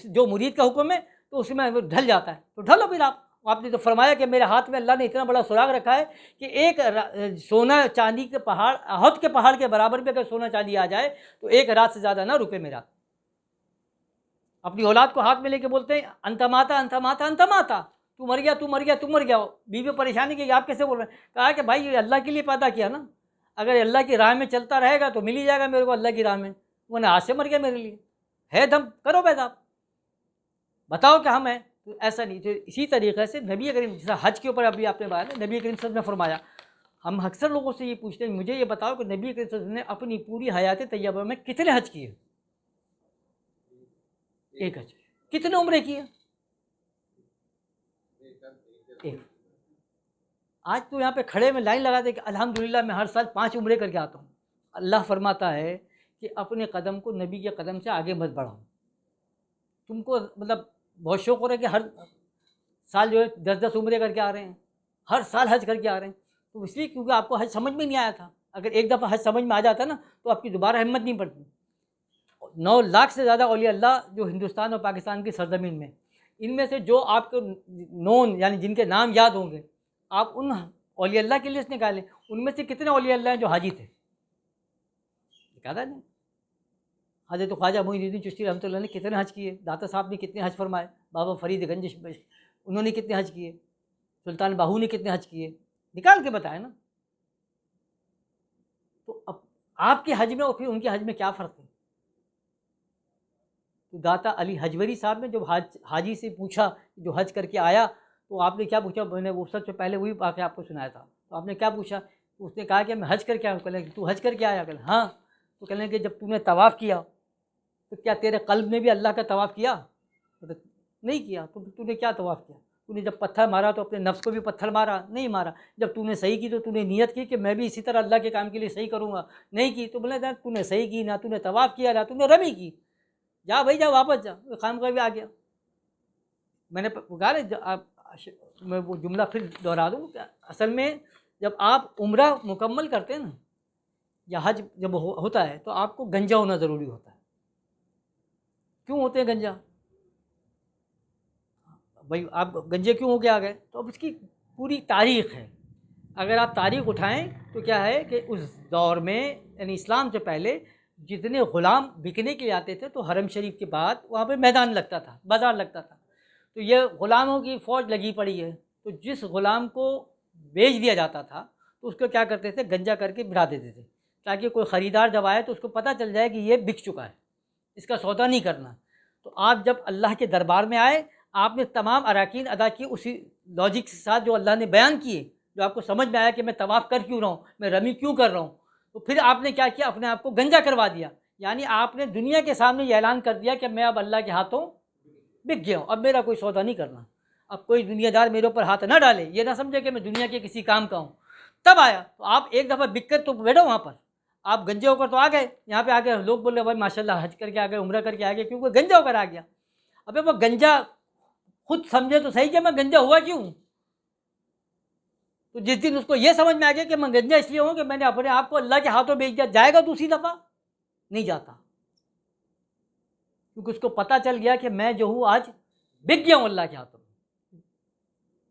جو مرید کا حکم ہے تو اس میں وہ ڈھل جاتا ہے. تو ڈھلو پھر آپ نے تو فرمایا کہ میرے ہاتھ میں اللہ نے اتنا بڑا سراغ رکھا ہے کہ ایک سونا چاندی کے پہاڑ، احد کے پہاڑ کے برابر بھی اگر سونا چاندی آ جائے تو ایک رات سے زیادہ نہ رکے میرا. اپنی اولاد کو ہاتھ میں لے کے بولتے ہیں انت ماتا انت ماتا انت ماتا، تو مر گیا تو مر گیا تو مر گیا. بیوی پریشانی کی آپ کیسے بول رہے ہیں؟ کہا کہ بھائی یہ اللہ کے لیے پیدا کیا نا، اگر اللہ کی راہ میں چلتا رہے گا تو مل ہی جائے گا میرے کو اللہ کی راہ میں، ورنہ آج سے مر گیا میرے لیے. ہے دم کرو پیدا، بتاؤ کہ ہم ہیں. تو ایسا نہیں. تو اسی طریقے سے نبی کریم جیسا حج کے اوپر ابھی آپ نے بات ہے، نبی کریم صلی اللہ علیہ وسلم نے فرمایا. ہم اکثر لوگوں سے یہ پوچھتے ہیں مجھے یہ بتاؤ کہ نبی کریم صلی اللہ علیہ وسلم نے اپنی پوری حیات طیبہ میں کتنے حج کیے؟ ایک حج. کتنے عمرے کیے؟ ایک. آج تو یہاں پہ کھڑے میں لائن لگا دے کہ الحمدللہ میں ہر سال 5 عمرے کر کے آتا ہوں. اللہ فرماتا ہے کہ اپنے قدم کو نبی کے قدم سے آگے مت بڑھاؤ. تم کو مطلب بہت شوق ہو رہا ہے کہ ہر سال جو ہے 10 عمرے کر کے آ رہے ہیں، ہر سال حج کر کے آ رہے ہیں. تو اس لیے کیونکہ آپ کو حج سمجھ میں نہیں آیا تھا. اگر ایک دفعہ حج سمجھ میں آ جاتا نا تو آپ کی دوبارہ ہمت نہیں پڑتی. 9 لاکھ سے زیادہ اولیاء اللہ جو ہندوستان اور پاکستان کی سرزمین میں، ان میں سے جو آپ کو نون یعنی جن کے نام یاد ہوں گے، آپ ان اولیاء اللہ کی لسٹ نکالیں، ان میں سے کتنے اولیاء اللہ ہیں جو حاجی تھے؟ نکالا نہیں. حضرت خواجہ معین الدین چشتی رحمۃ اللہ نے کتنے حج کیے؟ داتا صاحب نے کتنے حج فرمائے؟ بابا فرید گنج انہوں نے کتنے حج کیے؟ سلطان باہو نے کتنے حج کیے؟ نکال کے بتائیں نا. تو اب آپ کے حج میں اور پھر ان کے حج میں کیا فرق ہے؟ تو داتا علی حجوری صاحب نے جب حاجی سے پوچھا جو حج کر کے آیا تو آپ نے کیا پوچھا؟ میں نے وہ سب سے پہلے وہی واقعہ آپ کو سنایا تھا. تو آپ نے کیا پوچھا؟ اس نے کہا کہ میں حج کر کے آیا ہوں. کہ تو حج کر کے آیا؟ کہ ہاں. تو کہنے کہ جب تو نے طواف کیا تو کیا تیرے قلب نے بھی اللہ کا طواف کیا؟ نہیں کیا. تو نے کیا طواف کیا؟ تو نے جب پتھر مارا تو اپنے نفس کو بھی پتھر مارا؟ نہیں مارا. جب تو نے صحیح کی تو تو نے نیت کی کہ میں بھی اسی طرح اللہ کے کام کے لیے صحیح کروں گا. نہیں کی تو بولے تو نے صحیح کی، نہ تو نے طواف کیا نہ تو نے رمی کی. جا بھائی جا، واپس جا. خام کا بھی آ گیا. میں نے کہا میں وہ جملہ پھر دہرا دوں کہ اصل میں جب آپ عمرہ مکمل کرتے ہیں نا یا حج جب ہوتا ہے تو آپ کو گنجا ہونا ضروری ہوتا ہے. کیوں ہوتے ہیں گنجا؟ بھائی آپ گنجے کیوں ہو کے آ گئے؟ تو اب اس کی پوری تاریخ ہے. اگر آپ تاریخ اٹھائیں تو کیا ہے کہ اس دور میں یعنی اسلام سے پہلے جتنے غلام بکنے کے لیے آتے تھے تو حرم شریف کے بعد وہاں پہ میدان لگتا تھا، بازار لگتا تھا. تو یہ غلاموں کی فوج لگی پڑی ہے. تو جس غلام کو بیچ دیا جاتا تھا تو اس کو کیا کرتے تھے؟ گنجا کر کے بھرا دیتے تھے تاکہ کوئی خریدار جب آئے تو اس کو پتہ چل جائے کہ یہ بک چکا ہے، اس کا سودا نہیں کرنا. تو آپ جب اللہ کے دربار میں آئے آپ نے تمام اراکین ادا کیے اسی لاجک کے ساتھ جو اللہ نے بیان کیے، جو آپ کو سمجھ میں آیا کہ میں طواف کر کیوں رہا ہوں، میں رمی کیوں کر رہا ہوں. تو پھر آپ نے کیا کیا؟ اپنے آپ کو گنجا کروا دیا. یعنی آپ نے دنیا کے سامنے یہ اعلان کر دیا کہ میں اب اللہ کے ہاتھوں بک گیا ہوں، اب میرا کوئی سودا نہیں کرنا. اب کوئی دنیا دار میرے اوپر ہاتھ نہ ڈالے، یہ نہ سمجھے کہ میں دنیا کے کسی کام کا ہوں. تب آیا تو آپ ایک دفعہ بک کر تو بیٹھو وہاں پر، آپ گنجے ہو کر تو آ گئے. یہاں پہ آ گئے لوگ بول رہے بھائی ماشاء اللہ حج کر کے آ گئے، عمرہ کر کے آ گئے، کیونکہ گنجا ہو کر آ گیا. ابھی وہ گنجا خود سمجھے تو صحیح کہ میں گنجا ہوا کیوں. تو جس دن اس کو یہ سمجھ میں آ گیا کہ میں گنجا اس لیے ہوں کہ میں نے اپنے آپ کو اللہ کے ہاتھوں بیچ دیا، جائے گا دوسری دفعہ نہیں جاتا، کیونکہ اس کو پتہ چل گیا کہ میں جو ہوں آج بک گیا ہوں اللہ کے ہاتھوں.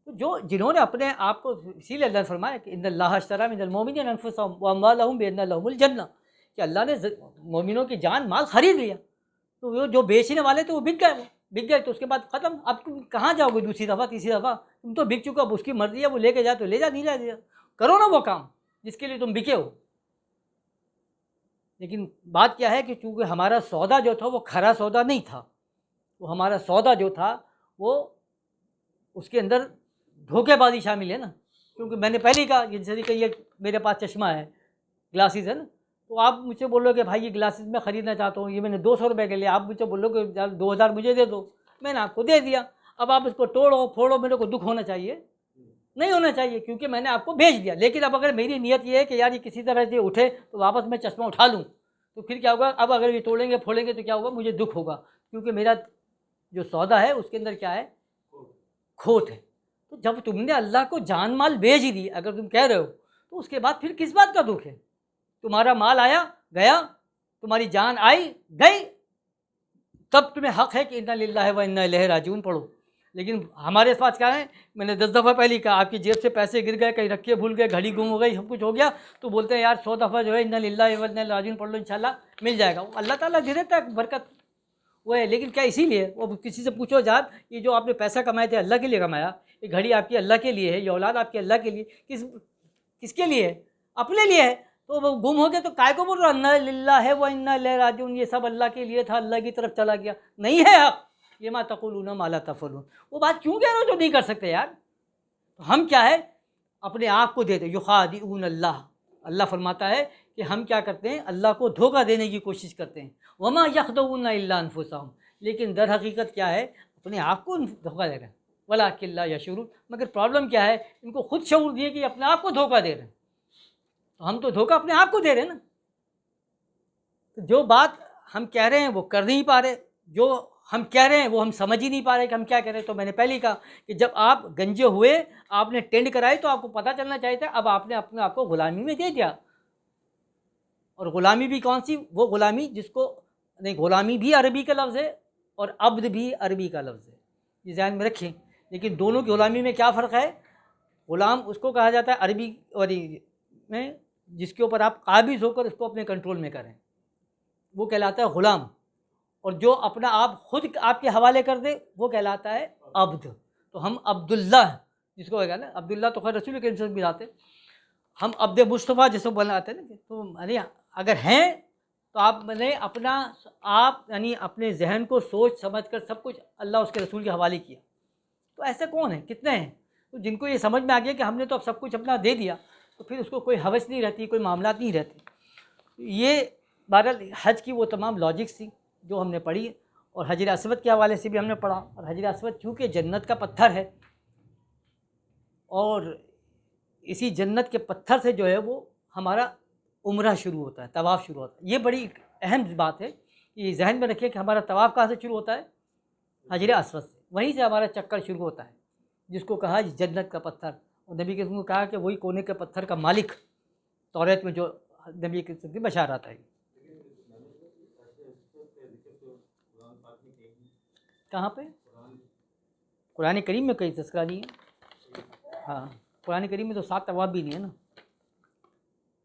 جو جنہوں نے اپنے آپ کو، اسی لیے اللہ نے فرمایا کہ ان اللہ اشتری من المؤمنین انفسهم واموالهم بان لهم الجنہ، کہ اللہ نے مومنوں کی جان مال خرید لیا. تو وہ جو بیچنے والے تھے وہ بک گئے تو اس کے بعد ختم. اب تم کہاں جاؤ گے دوسری دفعہ تیسری دفعہ؟ تم تو بک چکا، اب اس کی مرضی ہے، وہ لے کے جا تو لے جا، نہیں لے جا، کرو نا وہ کام جس کے لیے تم بکے ہو. لیکن بات کیا ہے کہ چونکہ ہمارا سودا جو تھا وہ کھرا سودا نہیں تھا، وہ ہمارا سودا جو تھا وہ اس کے اندر دھوکے بازی شامل ہے نا. کیونکہ میں نے پہلے ہی کہا جیسے کہ یہ میرے پاس چشمہ ہے، گلاسز ہے نا، تو آپ مجھ سے بولو کہ بھائی یہ گلاسز میں خریدنا چاہتا ہوں، یہ میں نے 200 روپے کے لیے، آپ مجھ سے بولو کہ 2000 مجھے دے دو، میں نے آپ کو دے دیا. اب آپ اس کو توڑو پھوڑو، میرے کو دکھ ہونا چاہیے؟ نہیں ہونا چاہیے، کیونکہ میں نے آپ کو بھیج دیا. لیکن اب اگر میری نیت یہ ہے کہ یار یہ کسی طرح سے اٹھے تو واپس میں چشمہ اٹھا لوں، تو پھر کیا ہوگا؟ اب اگر یہ توڑیں گے پھوڑیں گے تو کیا ہوگا؟ مجھے دکھ ہوگا، کیونکہ میرا جو سودا ہے اس کے اندر کیا ہے؟ کھوٹ ہے. تو جب تم نے اللہ کو جان مال بیچ دی، اگر تم کہہ رہے ہو، تو اس کے بعد پھر کس بات کا دکھ ہے؟ تمہارا مال آیا گیا، تمہاری جان آئی گئی، تب تمہیں حق ہے کہ انا للہ و انا الیہ راجعون پڑھو. لیکن ہمارے پاس کیا ہے؟ میں نے 10 دفعہ پہلے کہا، آپ کی جیب سے پیسے گر گئے، کہیں رکھے بھول گئے، گھڑی گم ہو گئی، سب کچھ ہو گیا، تو بولتے ہیں یار 100 دفعہ جو ہے انا للہ و انا الیہ راجعون پڑھ لو، انشاءاللہ مل جائے گا. اللہ تعالیٰ دے دیتا ہے برکت وہ ہے. لیکن کیا اسی لیے وہ کسی سے پوچھو جات، یہ جو آپ نے پیسہ کمائے تھے اللہ کے لیے کمایا، یہ گھڑی آپ کی اللہ کے لیے ہے، یہ اولاد آپ کی اللہ کے لیے، کس کے لیے ہے؟ اپنے لیے ہے. تو وہ گم ہو گیا تو کائے کو بول رہا انا للہ و انا الیہ راجعون، یہ سب اللہ کے لیے تھا، اللہ کی طرف چلا گیا. نہیں ہے حق. یہ ما تقولون ما لا تفعلون، وہ بات کیوں کہہ رہے ہو جو نہیں کر سکتے یار. ہم کیا ہے؟ اپنے آپ کو دے دیں. یخادعون اللہ، اللہ فرماتا ہے کہ ہم کیا کرتے ہیں؟ اللہ کو دھوکہ دینے کی کوشش کرتے ہیں. وما یخدعون الا انفسهم، لیکن در حقیقت کیا ہے؟ اپنے آپ کو دھوکہ دے رہے ہیں. ولکن لا یشعرون، مگر پرابلم کیا ہے؟ ان کو خود شعور دیے کہ اپنے آپ کو دھوکہ دے رہے ہیں. تو ہم تو دھوکہ اپنے آپ کو دے رہے ہیں نا. تو جو بات ہم کہہ رہے ہیں وہ کر نہیں پا رہے، جو ہم کہہ رہے ہیں وہ ہم سمجھ ہی نہیں پا رہے کہ ہم کیا کہہ رہے ہیں. تو میں نے پہلے ہی کہا کہ جب آپ گنجے ہوئے، آپ نے ٹینڈ کرائی، تو آپ کو پتہ چلنا چاہیے تھا. اب آپ نے اپنے آپ کو غلامی میں دے دیا. اور غلامی بھی کون سی؟ وہ غلامی جس کو نہیں، غلامی بھی عربی کا لفظ ہے اور عبد بھی عربی کا لفظ ہے، یہ ذہن میں رکھیں. لیکن دونوں کی غلامی میں کیا فرق ہے؟ غلام اس کو کہا جاتا ہے عربی اور میں جس کے اوپر آپ قابض ہو کر اس کو اپنے کنٹرول میں کریں، وہ کہلاتا ہے غلام. اور جو اپنا آپ خود آپ کے حوالے کر دے وہ کہلاتا ہے عبد. تو ہم عبداللہ جس کو کہا نا، عبداللہ تو خیر رسول کریم صلی اللہ علیہ وسلم بھی آتے، ہم عبد مصطفیٰ جس کو بناتے ہیں نا. تو یعنی اگر ہیں تو آپ نے اپنا آپ یعنی اپنے ذہن کو سوچ سمجھ کر سب کچھ اللہ اس کے رسول کے حوالے کیا. تو ایسے کون ہیں؟ کتنے ہیں؟ تو جن کو یہ سمجھ میں آ گیا کہ ہم نے تو اب سب کچھ اپنا دے دیا، تو پھر اس کو کوئی حوث نہیں رہتی، کوئی معاملات نہیں رہتے. یہ بہرحال حج کی وہ تمام لاجکس تھی جو ہم نے پڑھی، اور حجر اسود کے حوالے سے بھی ہم نے پڑھا. اور حجر اسود چونکہ جنت کا پتھر ہے اور اسی جنت کے پتھر سے جو ہے وہ ہمارا عمرہ شروع ہوتا ہے، طواف شروع ہوتا ہے۔ یہ بڑی اہم بات ہے، یہ ذہن میں رکھیے کہ ہمارا طواف کہاں سے شروع ہوتا ہے؟ حجر اسود سے، وہیں سے ہمارا چکر شروع ہوتا ہے، جس کو کہا جنت کا پتھر۔ اور نبی کے نے کہا کہ وہی کونے کے پتھر کا مالک، توریت میں جو نبی کے کی بشارات ہے۔ کہاں پہ؟ قرآن کریم میں کئی تذکرہ نہیں ہے۔ ہاں، قرآن کریم میں تو 7 طواف بھی نہیں ہے نا،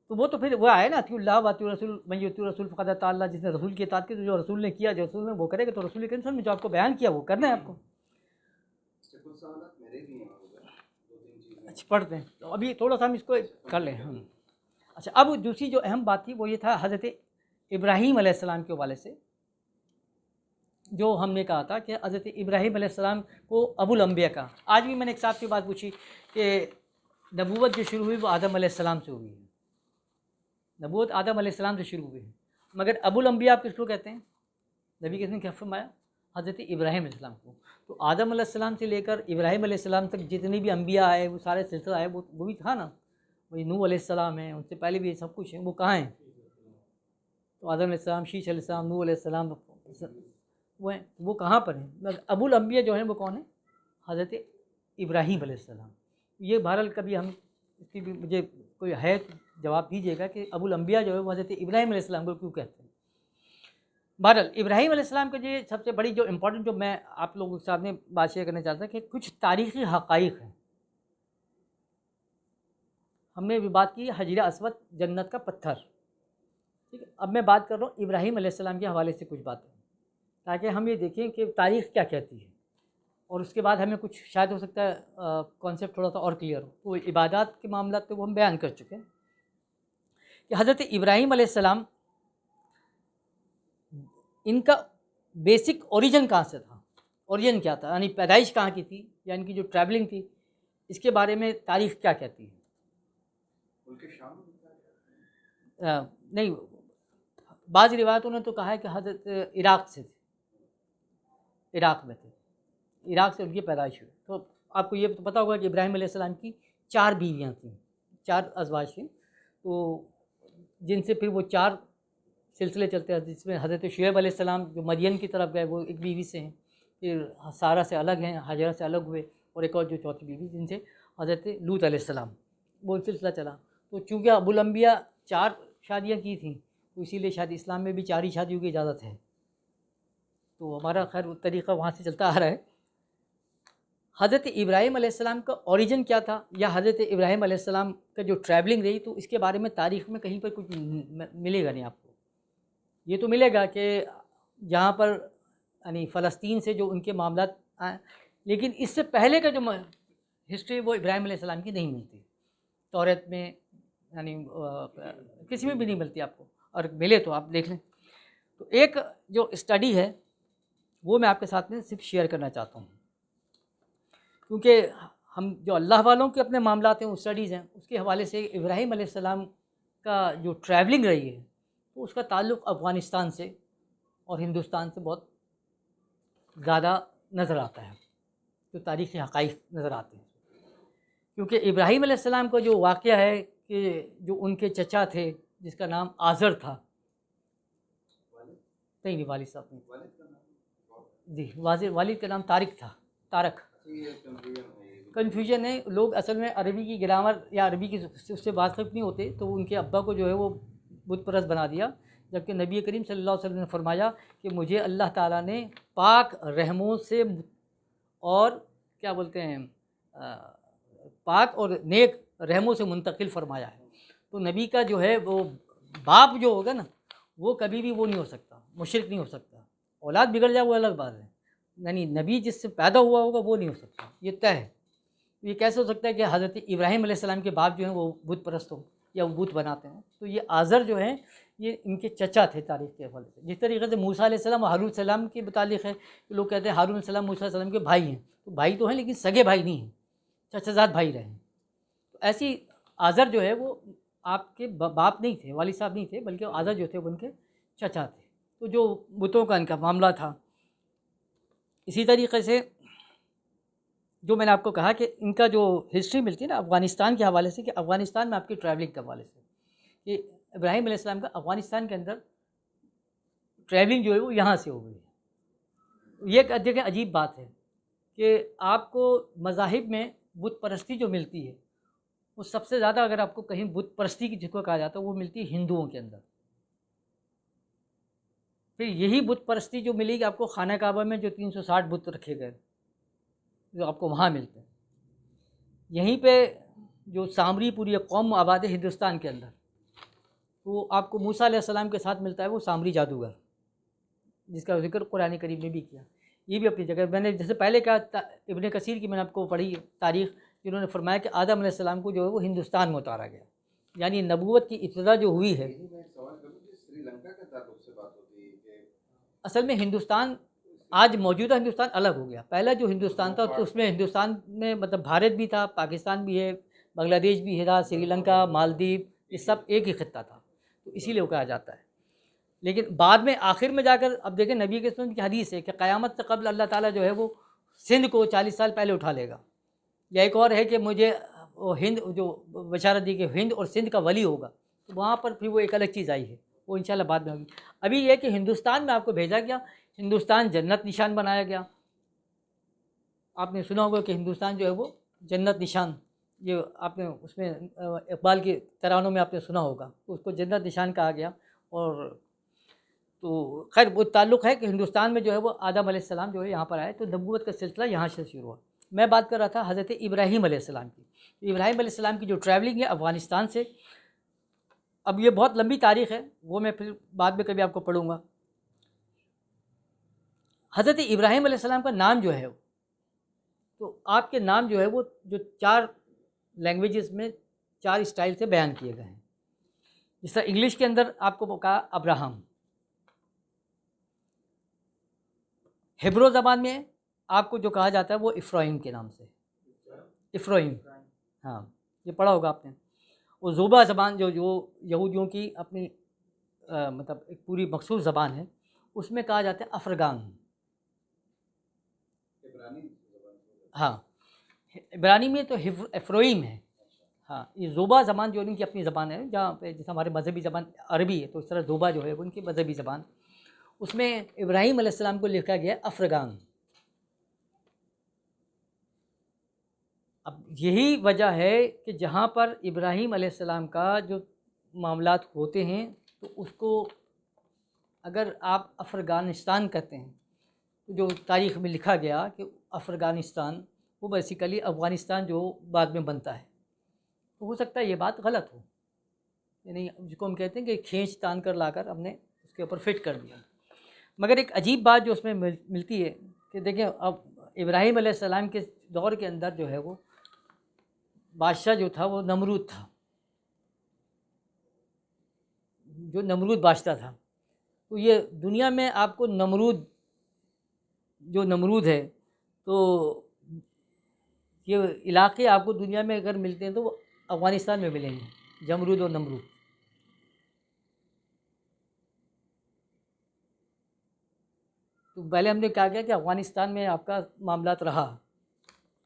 تو وہ تو پھر وہ آئے نا، اطیعوا اللہ و اطیعوا الرسول من یطیع الرسول فقد اطاع اللہ، جس نے رسول کی اطاعت کی تو جو رسول نے کیا، جو رسول نے وہ کرے گا، تو رسول کریم صلی اللہ علیہ وسلم نے جو آپ کو بیان کیا وہ کرنا ہے آپ کو۔ کچھ سوالات میرے بھی ہیں، 2-3 چیزیں۔ اچھا پڑھتے ہیں، تو ابھی تھوڑا سا ہم اس کو کر لیں ہم۔ اچھا، اب دوسری جو اہم بات تھی وہ یہ تھا حضرت ابراہیم علیہ السلام کے حوالے سے، جو ہم نے کہا تھا کہ حضرت ابراہیم علیہ السلام کو ابو الانبیاء کا۔ آج بھی میں نے ایک صاحب کی بات پوچھی کہ نبوت جو شروع ہوئی وہ آدم علیہ السلام سے ہوئی ہے، نبوت آدم علیہ السلام سے شروع ہوئی ہے، مگر ابو الانبیاء آپ کس کو کہتے ہیں؟ نبی کس نے کیا فرمایا؟ حضرت ابراہیم علیہ السلام کو۔ تو آدم علیہ السلام سے لے کر ابراہیم علیہ السلام تک جتنی بھی انبیاء آئے وہ سارے سلسلہ آئے، وہ بھی تھا نا، وہی نوح علیہ السلام ہیں، ان سے پہلے بھی سب کچھ ہیں، وہ کہاں ہیں؟ تو آدم علیہ السلام، شیش علیہ السلام، نوح علیہ السلام، وہ ہیں، وہ کہاں پر ہیں؟ ابو الانبیاء جو ہیں وہ کون ہیں؟ حضرت ابراہیم علیہ السلام۔ یہ بہرحال کبھی ہم اس کی بھی مجھے کوئی ہے جواب دیجیے گا کہ ابو الانبیاء جو ہے وہ حضرت ابراہیم علیہ السلام کو کیوں کہتے ہیں؟ بہرحال ابراہیم علیہ السلام کا یہ سب سے بڑی جو امپورٹنٹ جو میں آپ لوگوں کے سامنے بات شیئر کرنا چاہتا ہوں کہ کچھ تاریخی حقائق ہیں۔ ہم نے بھی بات کی حجر اسود جنت کا پتھر، ٹھیک ہے، اب میں بات کر رہا ہوں ابراہیم علیہ السلام کے حوالے سے کچھ باتیں، تاکہ ہم یہ دیکھیں کہ تاریخ کیا کہتی ہے، اور اس کے بعد ہمیں کچھ شاید ہو سکتا ہے کانسیپٹ تھوڑا سا اور کلیئر ہو۔ تو عبادات کے معاملات پہ وہ ہم بیان کر چکے ہیں کہ حضرت ابراہیم علیہ السلام ان کا بیسک اوریجن کہاں سے تھا، اوریجن کیا تھا، یعنی پیدائش کہاں کی تھی، یا ان کی جو ٹریولنگ تھی اس کے بارے میں تاریخ کیا کہتی ہے؟ ان کے شام نہیں، بعض روایتوں نے تو کہا ہے کہ حضرت عراق سے تھے، عراق میں تھے، عراق سے ان کی پیدائش ہوئی۔ تو آپ کو یہ تو پتہ ہوگا کہ ابراہیم علیہ السلام کی 4 بیویاں تھیں، 4 ازواج تھیں، تو جن سے پھر وہ 4 سلسلے چلتے ہیں، جس میں حضرت شعیب علیہ السلام جو مدین کی طرف گئے وہ ایک بیوی سے ہیں، پھر سارہ سے الگ ہیں، حاجرہ سے الگ ہوئے، اور ایک اور جو چوتھی بیوی جن سے حضرت لوط علیہ السلام، وہ سلسلہ چلا۔ تو چونکہ ابو الانبیاء 4 شادیاں کی تھیں تو اسی لیے شاید اسلام میں بھی 4 ہی شادیوں کی اجازت ہے، تو ہمارا خیر طریقہ وہاں سے چلتا آ رہا ہے۔ حضرت ابراہیم علیہ السلام کا اوریجن کیا تھا، یا حضرت ابراہیم علیہ السلام کا جو ٹریولنگ رہی، تو اس کے بارے میں تاریخ میں کہیں پر کچھ ملے گا نہیں آپ کو۔ یہ تو ملے گا کہ جہاں پر یعنی فلسطین سے جو ان کے معاملات آئیں، لیکن اس سے پہلے کا جو ہسٹری وہ ابراہیم علیہ السلام کی نہیں ملتی، توریت میں یعنی کسی میں بھی نہیں ملتی آپ کو، اور ملے تو آپ دیکھ لیں۔ تو ایک جو اسٹڈی ہے وہ میں آپ کے ساتھ میں صرف شیئر کرنا چاہتا ہوں، کیونکہ ہم جو اللہ والوں کے اپنے معاملات ہیں وہ اسٹڈیز ہیں، اس کے حوالے سے ابراہیم علیہ السلام کا جو ٹریولنگ رہی ہے تو اس کا تعلق افغانستان سے اور ہندوستان سے بہت زیادہ نظر آتا ہے، جو تاریخی حقائق نظر آتے ہیں۔ کیونکہ ابراہیم علیہ السلام کا جو واقعہ ہے کہ جو ان کے چچا تھے جس کا نام آزر تھا، نہیں والد صاحب نہیں، جی والد کا نام طارق تھا، طارق۔ کنفیوژن ہے، لوگ اصل میں عربی کی گرامر یا عربی کی اس سے واقف نہیں ہوتے، تو ان کے ابا کو جو ہے وہ بت پرست بنا دیا، جبکہ نبی کریم صلی اللہ علیہ وسلم نے فرمایا کہ مجھے اللہ تعالیٰ نے پاک رحموں سے اور کیا بولتے ہیں پاک اور نیک رحموں سے منتقل فرمایا ہے۔ تو نبی کا جو ہے وہ باپ جو ہوگا نا وہ کبھی بھی وہ نہیں ہو سکتا، مشرک نہیں ہو سکتا، اولاد بگڑ جائے وہ الگ بات ہے، یعنی نبی جس سے پیدا ہوا ہوگا وہ نہیں ہو سکتا، یہ طے ہے۔ یہ کیسے ہو سکتا ہے کہ حضرت ابراہیم علیہ السلام کے باپ جو ہیں وہ بت پرست ہوں یا وہ بت بناتے ہیں؟ تو یہ آزر جو ہیں یہ ان کے چچا تھے تاریخ کے حوالے سے۔ جس طریقے سے موسیٰ علیہ السلام اور ہارون علیہ السلام کے متعلق ہے کہ لوگ کہتے ہیں ہارون علیہ السلام موسیٰ علیہ السلام کے بھائی ہیں، تو بھائی تو ہیں لیکن سگے بھائی نہیں ہیں، چچا زاد بھائی رہے ہیں۔ تو ایسی آزر جو ہے وہ آپ کے باپ نہیں تھے، والد صاحب نہیں تھے، بلکہ آزر جو تھے وہ ان کے چچا تھے۔ تو جو بتوں کا ان کا معاملہ تھا، اسی طریقے سے جو میں نے آپ کو کہا کہ ان کا جو ہسٹری ملتی ہے نا افغانستان کے حوالے سے، کہ افغانستان میں آپ کی ٹریولنگ کے حوالے سے، کہ ابراہیم علیہ السلام کا افغانستان کے اندر ٹریولنگ جو ہے وہ یہاں سے ہو گئی ہے۔ یہ ایک دیکھیں عجیب بات ہے کہ آپ کو مذاہب میں بت پرستی جو ملتی ہے، وہ سب سے زیادہ اگر آپ کو کہیں بت پرستی کی جس کو کہا جاتا ہے وہ ملتی ہے ہندوؤں کے اندر۔ پھر یہی بت پرستی جو ملے گی آپ کو خانہ کعبہ میں، جو 360 بت رکھے گئے جو آپ کو وہاں ملتے ہیں۔ یہیں پہ جو سامری پوری قوم آباد ہے ہندوستان کے اندر، وہ آپ کو موسیٰ علیہ السلام کے ساتھ ملتا ہے، وہ سامری جادوگر جس کا ذکر قرآن کریم نے بھی کیا۔ یہ بھی اپنی جگہ، میں نے جیسے پہلے کہا ابن کثیر کی میں نے آپ کو پڑھی تاریخ، جنہوں نے فرمایا کہ آدم علیہ السلام کو جو ہے وہ ہندوستان میں اتارا گیا، یعنی نبوت کی ابتدا جو ہوئی ہے۔ یہی میں ایک سوال کروں کہ سری لنکا کے تعلق سے بات ہوتی ہے کہ اصل میں ہندوستان آج موجودہ ہندوستان الگ ہو گیا۔ پہلا جو ہندوستان تھا تو اس میں ہندوستان میں مطلب بھارت بھی تھا، پاکستان بھی ہے، بنگلہ دیش بھی ہے، سری لنکا، مالدیپ، یہ سب ایک ہی خطہ تھا، تو اسی لیے وہ کہا جاتا ہے۔ لیکن بعد میں آخر میں جا کر اب دیکھیں نبی کے سنت کی حدیث ہے کہ قیامت سے قبل اللہ تعالیٰ جو ہے وہ سندھ کو 40 سال پہلے اٹھا لے گا۔ یا ایک اور ہے کہ مجھے وہ ہند جو بشارت دی کہ ہند اور سندھ کا ولی ہوگا، تو وہاں پر پھر وہ ایک الگ چیز آئی ہے، وہ انشاءاللہ بعد میں ہوگی۔ ابھی یہ کہ ہندوستان میں آپ کو بھیجا گیا، ہندوستان جنت نشان بنایا گیا۔ آپ نے سنا ہوگا کہ ہندوستان جو ہے وہ جنت نشان، یہ آپ نے اس میں اقبال کے ترانوں میں آپ نے سنا ہوگا، اس کو جنت نشان کہا گیا۔ اور تو خیر وہ تعلق ہے کہ ہندوستان میں جو ہے وہ آدم علیہ السلام جو ہے یہاں پر آئے، تو نبوت کا سلسلہ یہاں سے شروع ہوا۔ میں بات کر رہا تھا حضرت ابراہیم علیہ السلام کی۔ ابراہیم علیہ السلام کی جو ٹریولنگ ہے افغانستان سے، اب یہ بہت لمبی تاریخ ہے، وہ میں پھر بعد میں کبھی آپ کو پڑھوں گا۔ حضرت ابراہیم علیہ السلام کا نام جو ہے، تو آپ کے نام جو ہے وہ جو 4 لینگویجز میں 4 اسٹائل سے بیان کیے گئے ہیں۔ جس طرح انگلش کے اندر آپ کو کہا ابراہم، ہیبرو زبان میں آپ کو جو کہا جاتا ہے وہ افراہیم کے نام سے، افراہیم، ہاں یہ پڑھا ہوگا آپ نے۔ وہ زوبا زبان جو یہودیوں کی اپنی مطلب ایک پوری مخصوص زبان ہے، اس میں کہا جاتا ہے افرگان۔ ہاں عبرانی میں تو افروئیم ہے، ہاں یہ زوبا زبان جو ان کی اپنی زبان ہے، جہاں پہ جیسے ہمارے مذہبی زبان عربی ہے، تو اس طرح زوبا جو ہے وہ ان کی مذہبی زبان، اس میں ابراہیم علیہ السلام کو لکھا گیا افرگان۔ اب یہی وجہ ہے کہ جہاں پر ابراہیم علیہ السلام کا جو معاملات ہوتے ہیں، تو اس کو اگر آپ افغانستان کہتے ہیں، تو جو تاریخ میں لکھا گیا کہ افغانستان، وہ بیسیکلی افغانستان جو بعد میں بنتا ہے، تو ہو سکتا ہے یہ بات غلط ہو، یعنی جس کو ہم کہتے ہیں کہ کھینچ تان کر لا کر ہم نے اس کے اوپر فٹ کر دیا۔ مگر ایک عجیب بات جو اس میں ملتی ہے کہ دیکھیں اب ابراہیم علیہ السلام کے دور کے اندر جو ہے وہ بادشاہ جو تھا وہ نمرود تھا، جو نمرود بادشاہ تھا۔ تو یہ دنیا میں آپ کو نمرود ہے، تو یہ علاقے آپ کو دنیا میں اگر ملتے ہیں تو وہ افغانستان میں ملیں گے، جمرود اور نمرود۔ تو پہلے ہم نے کہا گیا کہ افغانستان میں آپ کا معاملات رہا،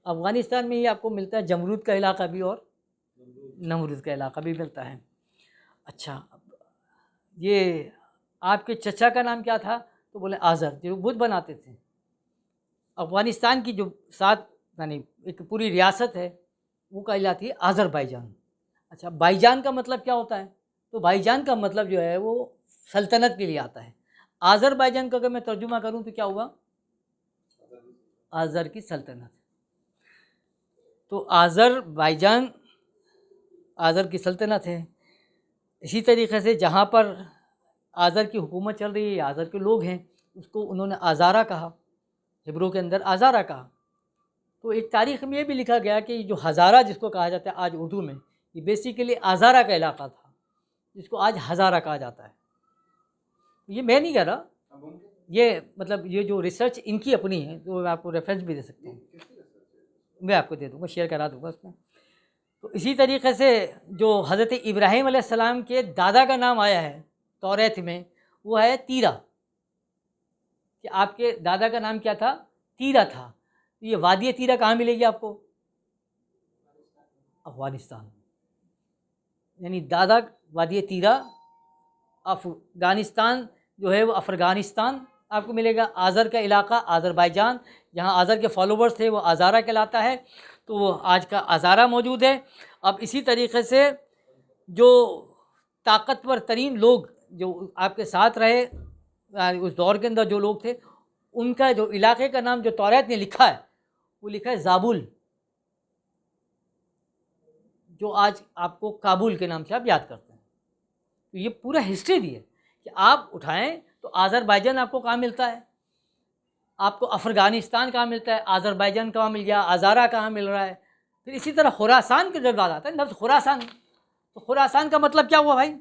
افغانستان میں ہی آپ کو ملتا ہے جمرود کا علاقہ بھی اور نمرود کا علاقہ بھی ملتا ہے۔ اچھا، یہ آپ کے چچا کا نام کیا تھا؟ تو بولے آذر، جو بت بناتے تھے۔ افغانستان کی جو 7 یعنی ایک پوری ریاست ہے، وہ کہلاتی ہے آذر بائی جان۔ اچھا، بائی جان کا مطلب کیا ہوتا ہے؟ تو بائی جان کا مطلب جو ہے وہ سلطنت کے لیے آتا ہے۔ آذر بائی جان کا اگر میں ترجمہ کروں تو کیا ہوا؟ آذر کی سلطنت۔ تو آذر بائی جان آذر کی سلطنت ہے۔ اسی طریقے سے جہاں پر آذر کی حکومت چل رہی ہے، آذر کے لوگ ہیں، اس کو انہوں نے آزارہ کہا، ہبرو کے اندر آزارہ کہا۔ تو ایک تاریخ میں یہ بھی لکھا گیا کہ جو ہزارہ جس کو کہا جاتا ہے آج اردو میں، یہ بیسیکلی آزارہ کا علاقہ تھا، جس کو آج ہزارہ کہا جاتا ہے۔ یہ میں نہیں کہہ رہا، یہ مطلب یہ جو ریسرچ ان کی اپنی ہے، تو میں آپ کو ریفرنس بھی دے سکتا ہوں، میں آپ کو دے دوں گا، شیئر کرا دوں گا اس میں۔ تو اسی طریقے سے جو حضرت ابراہیم علیہ السلام کے دادا کا نام آیا ہے توریت میں، وہ ہے تیرا، کہ آپ کے دادا کا نام کیا تھا؟ تیرا تھا۔ یہ وادی تیرہ کہاں ملے گی آپ کو؟ افغانستان، یعنی دادا وادی تیرہ افغانستان جو ہے وہ افغانستان آپ کو ملے گا. آذر کا علاقہ آذربائیجان، جہاں آذر کے فالوورز تھے وہ آزارہ کہلاتا ہے، تو وہ آج کا آزارہ موجود ہے. اب اسی طریقے سے جو طاقتور ترین لوگ جو آپ کے ساتھ رہے اس دور کے اندر جو لوگ تھے، ان کا جو علاقے کا نام جو توریت نے لکھا ہے وہ لکھا ہے زابل، جو آج آپ کو کابل کے نام سے آپ یاد کرتے ہیں. تو یہ پورا ہسٹری دی ہے کہ آپ اٹھائیں تو آذربائیجان آپ کو کہاں ملتا ہے، آپ کو افغانستان کہاں ملتا ہے، آذربائیجان کہاں مل گیا، آزارہ کہاں مل رہا ہے. پھر اسی طرح خراسان کے جب بات آتا ہے لفظ خراسان، تو خراسان کا مطلب کیا ہوا بھائی؟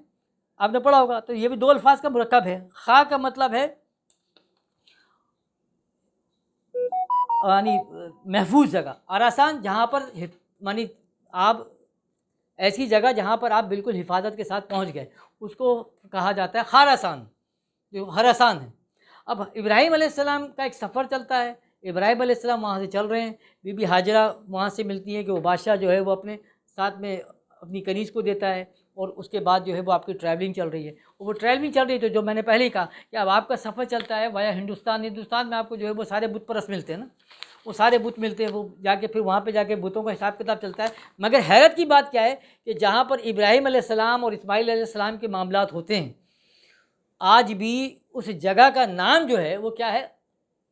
آپ نے پڑھا ہوگا. تو یہ بھی دو الفاظ کا مرکب ہے. خا کا مطلب ہے یعنی محفوظ جگہ، آراسان جہاں پر یعنی آپ ایسی جگہ جہاں پر آپ بالکل حفاظت کے ساتھ پہنچ گئے، اس کو کہا جاتا ہے خراسان، جو خراسان ہے. اب ابراہیم علیہ السلام کا ایک سفر چلتا ہے، ابراہیم علیہ السلام وہاں سے چل رہے ہیں، بی بی ہاجرہ وہاں سے ملتی ہے کہ وہ بادشاہ جو ہے وہ اپنے ساتھ میں اپنی کنیز کو دیتا ہے، اور اس کے بعد جو ہے وہ آپ کی ٹریولنگ چل رہی ہے. وہ ٹریولنگ چل رہی ہے تو جو میں نے پہلے ہی کہا کہ اب آپ کا سفر چلتا ہے وایا ہندوستان میں آپ کو جو ہے وہ سارے بت پرست ملتے ہیں نا، وہ سارے بت ملتے ہیں، وہ جا کے پھر وہاں پہ جا کے بتوں کا حساب کتاب چلتا ہے. مگر حیرت کی بات کیا ہے کہ جہاں پر ابراہیم علیہ السلام اور اسماعیل علیہ السلام کے معاملات ہوتے ہیں، آج بھی اس جگہ کا نام جو ہے وہ کیا ہے؟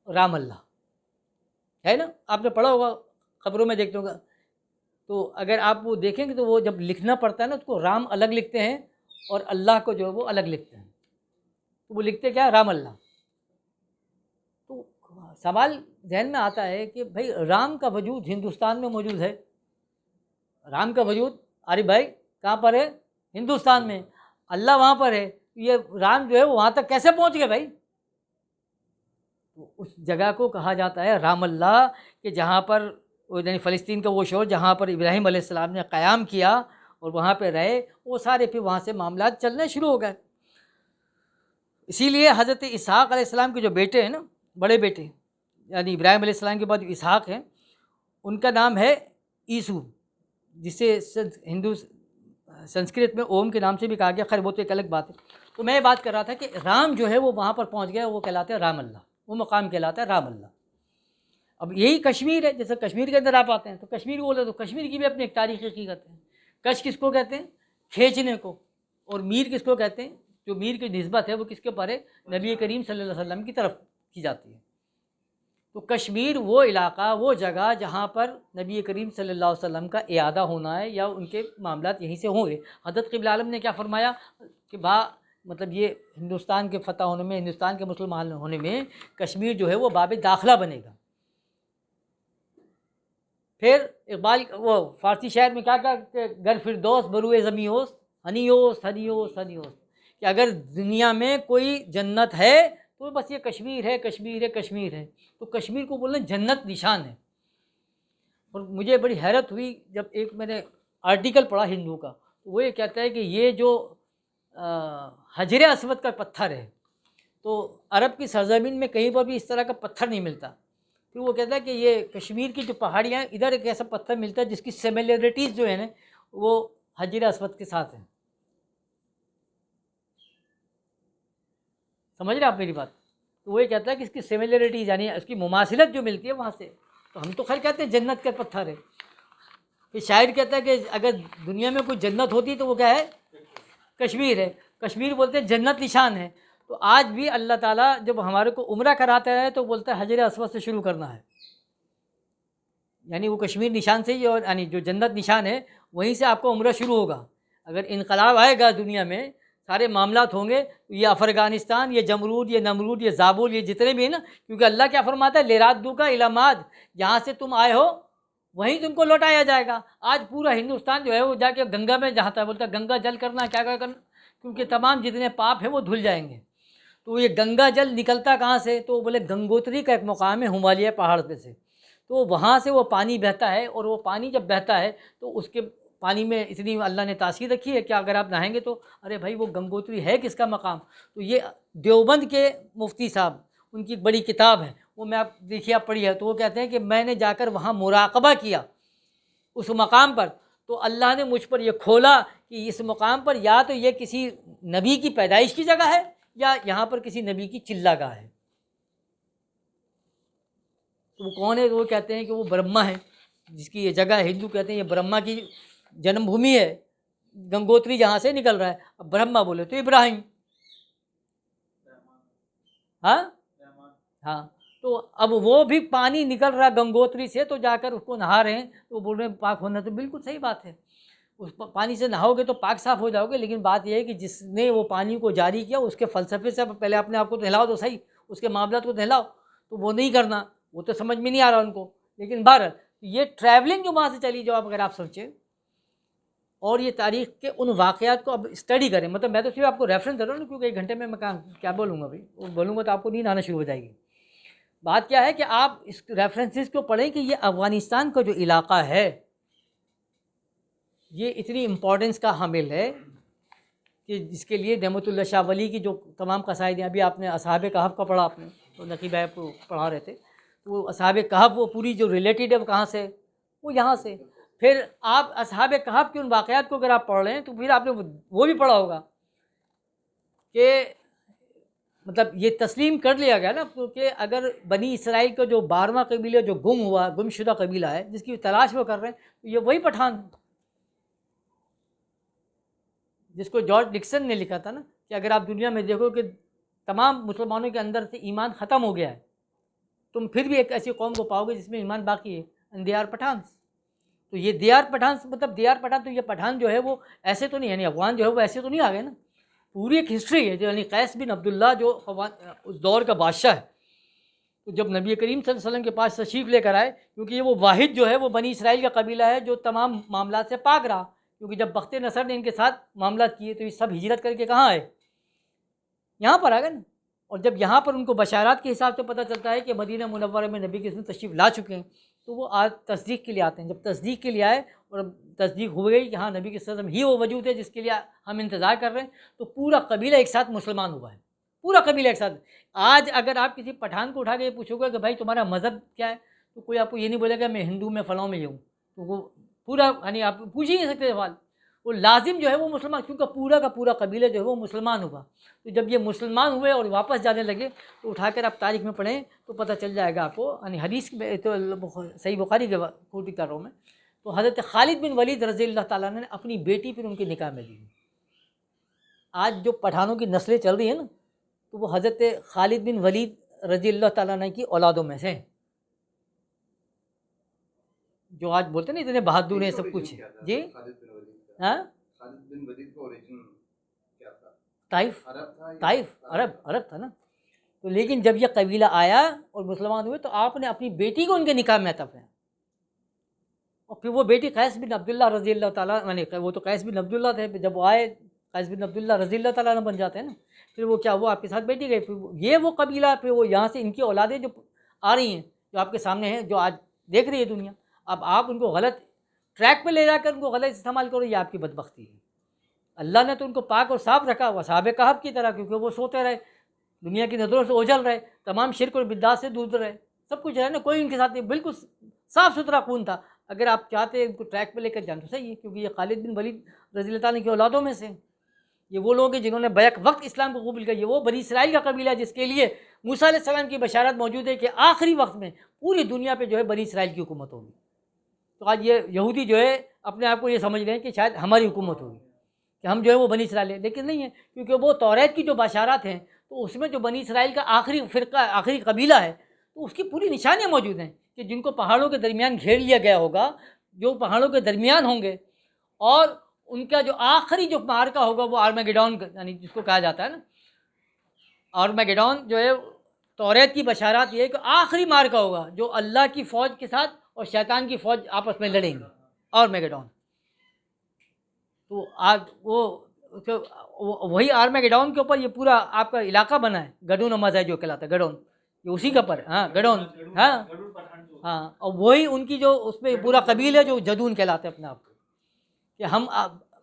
رام اللہ ہے نا. آپ نے پڑھا ہوگا، خبروں میں دیکھتے ہوگا. تو اگر آپ وہ دیکھیں گے تو وہ جب لکھنا پڑتا ہے نا، اس کو رام الگ لکھتے ہیں اور اللہ کو جو ہے وہ الگ لکھتے ہیں. تو وہ لکھتے کیا؟ رام اللہ. تو سوال ذہن میں آتا ہے کہ بھائی رام کا وجود ہندوستان میں موجود ہے، رام کا وجود عارف بھائی کہاں پر ہے؟ ہندوستان میں. اللہ وہاں پر ہے، یہ رام جو ہے وہاں تک کیسے پہنچ گئے بھائی؟ اس جگہ کو کہا جاتا ہے رام اللہ، کہ جہاں پر یعنی فلسطین کا وہ شور جہاں پر ابراہیم علیہ السلام نے قیام کیا اور وہاں پہ رہے، وہ سارے پھر وہاں سے معاملات چلنے شروع ہو گئے. اسی لیے حضرت اسحاق علیہ السلام کے جو بیٹے ہیں نا، بڑے بیٹے یعنی ابراہیم علیہ السلام کے بعد جو اسحاق ہیں، ان کا نام ہے عیسو، جسے ہندو سنسکرت میں اوم کے نام سے بھی کہا گیا. خیر وہ تو ایک الگ بات ہے. تو میں یہ بات کر رہا تھا کہ رام جو ہے وہ وہاں پر پہنچ گیا، وہ کہلاتے ہیں رام اللہ، وہ مقام کہلاتا ہے رام اللہ. اب یہی کشمیر ہے، جیسے کشمیر کے اندر آپ آتے ہیں تو کشمیر بولے تو کشمیر کی بھی اپنی ایک تاریخی حقیقت ہے. کش کس کو کہتے ہیں؟ کھینچنے کو. اور میر کس کو کہتے ہیں؟ جو میر کی نسبت ہے وہ کس کے اوپر ہے؟ نبی کریم صلی اللہ علیہ وسلم کی طرف کی جاتی ہے. تو کشمیر وہ علاقہ، وہ جگہ جہاں پر نبی کریم صلی اللہ علیہ وسلم کا اعادہ ہونا ہے یا ان کے معاملات یہیں سے ہوں گے. حضرت قبلہ عالم نے کیا فرمایا کہ مطلب یہ ہندوستان کے فتح ہونے میں، ہندوستان کے مسلمان ہونے میں کشمیر جو ہے وہ باب داخلہ بنے گا. پھر اقبال وہ فارسی شاعر میں کیا کہ گر فردوس بروئے زمیں ہوست، ہنی ہوست ہنی ہوست ہنی ہوست، کہ اگر دنیا میں کوئی جنت ہے تو بس یہ کشمیر ہے، کشمیر ہے، کشمیر ہے. تو کشمیر کو بولنا جنت نشان ہے. اور مجھے بڑی حیرت ہوئی جب ایک میں نے آرٹیکل پڑھا ہندو کا، تو وہ یہ کہتا ہے کہ یہ جو حجر اسود کا پتھر ہے، تو عرب کی سرزمین میں کہیں پر بھی اس طرح کا پتھر نہیں ملتا. پھر وہ کہتا ہے کہ یہ کشمیر کی جو پہاڑیاں ہیں، ادھر ایک ایسا پتھر ملتا ہے جس کی سیملیرٹیز جو ہے نا وہ حجر اسود کے ساتھ ہیں. سمجھ رہے آپ میری بات؟ تو وہ یہ کہتا ہے کہ اس کی سیملیرٹیز یعنی اس کی مماثلت جو ملتی ہے وہاں سے. تو ہم تو خیر کہتے ہیں جنت کا پتھر ہے. پھر شاعر کہتا ہے کہ اگر دنیا میں کوئی جنت ہوتی تو وہ کیا ہے؟ کشمیر ہے. کشمیر بولتے ہیں جنت نشان ہے. تو آج بھی اللہ تعالیٰ جب ہمارے کو عمرہ کراتا ہے تو بولتا ہے حجر اسود سے شروع کرنا ہے، یعنی وہ کشمیر نشان سے ہی، اور یعنی جو جنت نشان ہے وہیں سے آپ کو عمرہ شروع ہوگا. اگر انقلاب آئے گا دنیا میں، سارے معاملات ہوں گے، یہ افغانستان، یہ جمرود، یہ نمرود، یہ زابل، یہ جتنے بھی ہیں نا، کیونکہ اللہ کیا فرماتا ہے لیرادو کا علامات، جہاں سے تم آئے ہو وہیں تم کو لوٹایا جائے گا. آج پورا ہندوستان جو ہے وہ جا کے گنگا میں جہاتا ہے، بولتا ہے گنگا جل کرنا، کیا کرنا، کیونکہ تمام جتنے پاپ ہیں وہ دھل جائیں گے. تو یہ گنگا جل نکلتا کہاں سے؟ تو بولے گنگوتری کا ایک مقام ہے ہمالیہ پہاڑ پہ سے، تو وہاں سے وہ پانی بہتا ہے. اور وہ پانی جب بہتا ہے تو اس کے پانی میں اتنی اللہ نے تاثیر رکھی ہے کہ اگر آپ نہائیں گے تو ارے بھائی وہ گنگوتری ہے کس کا مقام. تو یہ دیوبند کے مفتی صاحب، ان کی ایک بڑی کتاب ہے، وہ میں آپ دیکھیے آپ پڑھی ہے، تو وہ کہتے ہیں کہ میں نے جا کر وہاں مراقبہ کیا اس مقام پر، تو اللہ نے مجھ پر یہ کھولا کہ اس مقام پر یا تو یہ کسی نبی کی پیدائش کی جگہ ہے یا یہاں پر کسی نبی کی چلہ گاہ ہے۔ تو وہ کون ہے؟ وہ کہتے ہیں کہ وہ برہما ہے، جس کی یہ جگہ ہے، ہندو کہتے ہیں یہ برہما کی جنم بھومی ہے، گنگوتری جہاں سے نکل رہا ہے۔ اب برہما بولے تو ابراہیم، ہاں ہاں، تو اب وہ بھی پانی نکل رہا ہے گنگوتری سے، تو جا کر اس کو نہا رہے ہیں، تو بول رہے ہیں پاک ہونا، تو بالکل صحیح بات ہے، اس پانی سے نہاؤ گے تو پاک صاف ہو جاؤ گے، لیکن بات یہ ہے کہ جس نے وہ پانی کو جاری کیا اس کے فلسفے سے پہلے اپنے آپ کو نہلاؤ تو صحیح، اس کے معاملات کو نہلاؤ، تو وہ نہیں کرنا، وہ تو سمجھ میں نہیں آ رہا ان کو۔ لیکن بہرحال یہ ٹریولنگ جو وہاں سے چلی جو اگر آپ سوچیں اور یہ تاریخ کے ان واقعات کو اب اسٹڈی کریں، مطلب میں تو صرف آپ کو ریفرنس دے رہا ہوں، کیونکہ ایک گھنٹے میں کیا بولوں گا بھائی، وہ بولوں گا تو آپ کو نیند آنا شروع ہو جائے گی۔ بات کیا ہے کہ آپ اس ریفرنسز کو پڑھیں کہ یہ افغانستان کا جو علاقہ ہے یہ اتنی امپورٹنس کا حامل ہے کہ جس کے لیے نعمت اللہ شاہ ولی کی جو تمام قصائد ہیں، ابھی آپ نے اصحاب کہف کا پڑھا، آپ نے تو نقیب بھائی کو پڑھا رہے تھے، وہ اصحاب کہف وہ پوری جو ریلیٹڈ ہے وہ کہاں سے؟ وہ یہاں سے۔ پھر آپ اصحاب کہف کے ان واقعات کو اگر آپ پڑھ رہے ہیں تو پھر آپ نے وہ بھی پڑھا ہوگا کہ مطلب یہ تسلیم کر لیا گیا نا کہ اگر بنی اسرائیل کا جو 12واں قبیلہ جو گم ہوا، گم شدہ قبیلہ ہے جس کی تلاش وہ کر رہے ہیں، تو یہ وہی پٹھان جس کو جارج ڈکسن نے لکھا تھا نا کہ اگر آپ دنیا میں دیکھو کہ تمام مسلمانوں کے اندر سے ایمان ختم ہو گیا ہے، تم پھر بھی ایک ایسی قوم کو پاؤ گے جس میں ایمان باقی ہے، اینڈ دے آر پٹھانس۔ تو یہ دے آر پٹھانس مطلب دے آر پٹھان، تو یہ پٹھان جو ہے وہ ایسے تو نہیں، یعنی افغان جو ہے وہ ایسے تو نہیں آ گئے نا، پوری ایک ہسٹری ہے، جو یعنی قیس بن عبداللہ جو اس دور کا بادشاہ ہے، تو جب نبی کریم صلی اللہ علیہ وسلم کے پاس تشریف لے کر آئے، کیونکہ یہ وہ واحد جو ہے وہ بنی اسرائیل کا قبیلہ ہے جو تمام معاملات سے پاک رہا، کیونکہ جب بخت نصر نے ان کے ساتھ معاملات کیے تو یہ سب ہجرت کر کے کہاں آئے؟ یہاں پر آ گئے نا۔ اور جب یہاں پر ان کو بشارات کے حساب سے پتہ چلتا ہے کہ مدینہ منورہ میں نبی کے اسم تشریف لا چکے ہیں، تو وہ آج تصدیق کے لیے آتے ہیں۔ جب تصدیق کے لیے آئے اور تصدیق ہو گئی کہ ہاں نبی کے وسلم ہی وہ وجود ہے جس کے لیے ہم انتظار کر رہے ہیں، تو پورا قبیلہ ایک ساتھ مسلمان ہوا ہے، پورا قبیلہ ایک ساتھ۔ آج اگر آپ کسی پٹھان کو اٹھا کے یہ پوچھو گے کہ بھائی تمہارا مذہب کیا ہے، تو کوئی آپ کو یہ نہیں بولے گا میں ہندو میں فلاں میں یہ ہوں، تو وہ پورا یعنی آپ پوچھ ہی نہیں سکتے سوال، وہ لازم جو ہے وہ مسلمان، کیونکہ پورا کا پورا قبیلہ جو ہے وہ مسلمان ہوا۔ تو جب یہ مسلمان ہوئے اور واپس جانے لگے تو اٹھا کر آپ تاریخ میں پڑھیں تو پتہ چل جائے گا آپ کو، یعنی حدیث میں تو صحیح بخاری کے کوٹ کر رہا ہوں میں، تو حضرت خالد بن ولید رضی اللہ تعالیٰ نے اپنی بیٹی پھر ان کے نکاح میں دی۔ آج جو پٹھانوں کی نسلیں چل رہی ہیں نا، تو وہ حضرت خالد بن ولید رضی اللہ تعالیٰ عنہ کی اولادوں میں سے ہیں، جو آج بولتے ہیں نا اتنے بہادر ہیں سب کچھ۔ جی ہاں، خالد بن ولید کا اوریجن کیا تھا؟ طائف، عرب تھا یا طائف عرب تھا نا۔ تو لیکن جب یہ قبیلہ آیا اور مسلمان ہوئے تو آپ نے اپنی بیٹی کو ان کے نکاح میں عطا فرمایا، اور پھر وہ بیٹی قیس بن عبداللہ رضی اللہ تعالیٰ، یعنی وہ تو قیس بن عبداللہ تھے، جب وہ آئے قیس بن عبداللہ رضی اللہ تعالیٰ عنہ بن جاتے ہیں نا، پھر وہ کیا وہ آپ کے ساتھ بیٹی گئے، پھر یہ وہ قبیلہ، پھر وہ یہاں سے ان کی اولادیں جو آ رہی ہیں جو آپ کے سامنے ہیں، جو آج دیکھ رہی ہے دنیا، اب آپ ان کو غلط ٹریک پہ لے جا کر ان کو غلط استعمال کرو، یہ آپ کی بدبختی ہے۔ اللہ نے تو ان کو پاک اور صاف رکھا، وہ اصحاب کہف کی طرح، کیونکہ وہ سوتے رہے، دنیا کی نظروں سے اوجھل رہے، تمام شرک اور بدعات سے دور رہے، سب کچھ رہے نا، کوئی ان کے ساتھ نہیں، بالکل صاف ستھرا خون تھا۔ اگر آپ چاہتے ہیں ان کو ٹریک پہ لے کر جان تو صحیح ہے، کیونکہ یہ خالد بن ولید رضی اللہ تعالیٰ کی اولادوں میں سے، یہ وہ لوگ ہیں جنہوں نے بیک وقت اسلام کو قبول کیا، یہ وہ بنی اسرائیل کا قبیلہ ہے جس کے لیے موسیٰ علیہ السلام کی بشارت موجود ہے کہ آخری وقت میں پوری دنیا پہ جو ہے بنی اسرائیل کی حکومت ہوگی۔ تو آج یہ یہودی جو ہے اپنے آپ کو یہ سمجھ رہے ہیں کہ شاید ہماری حکومت ہوگی، کہ ہم جو ہے وہ بنی اسرائیل ہیں، لیکن نہیں ہے، کیونکہ وہ توریت کی جو بشارات ہیں تو اس میں جو بنی اسرائیل کا آخری فرقہ، آخری قبیلہ ہے، تو اس کی پوری نشانیاں موجود ہیں کہ جن کو پہاڑوں کے درمیان گھیر لیا گیا ہوگا، جو پہاڑوں کے درمیان ہوں گے، اور ان کا جو آخری جو معرکہ ہوگا وہ آرمیگیڈون، یعنی جس کو کہا جاتا ہے نا آرمیگیڈون، جو ہے توریت کی بشارات یہ ہے کہ آخری معرکہ ہوگا جو اللہ کی فوج کے ساتھ اور شیطان کی فوج آپس میں لڑیں گے، آرمیگیڈون۔ تو آج وہی آرمیگیڈون کے اوپر یہ پورا آپ کا علاقہ بنا ہے، گڈون و مزہ جو کہلاتا ہے، گڈون، یہ اسی کا پر، ہاں گڈون، ہاں، اور وہی ان کی جو اس میں پورا قبیل ہے جو جدون کہلاتے ہیں اپنے آپ کو، کہ ہم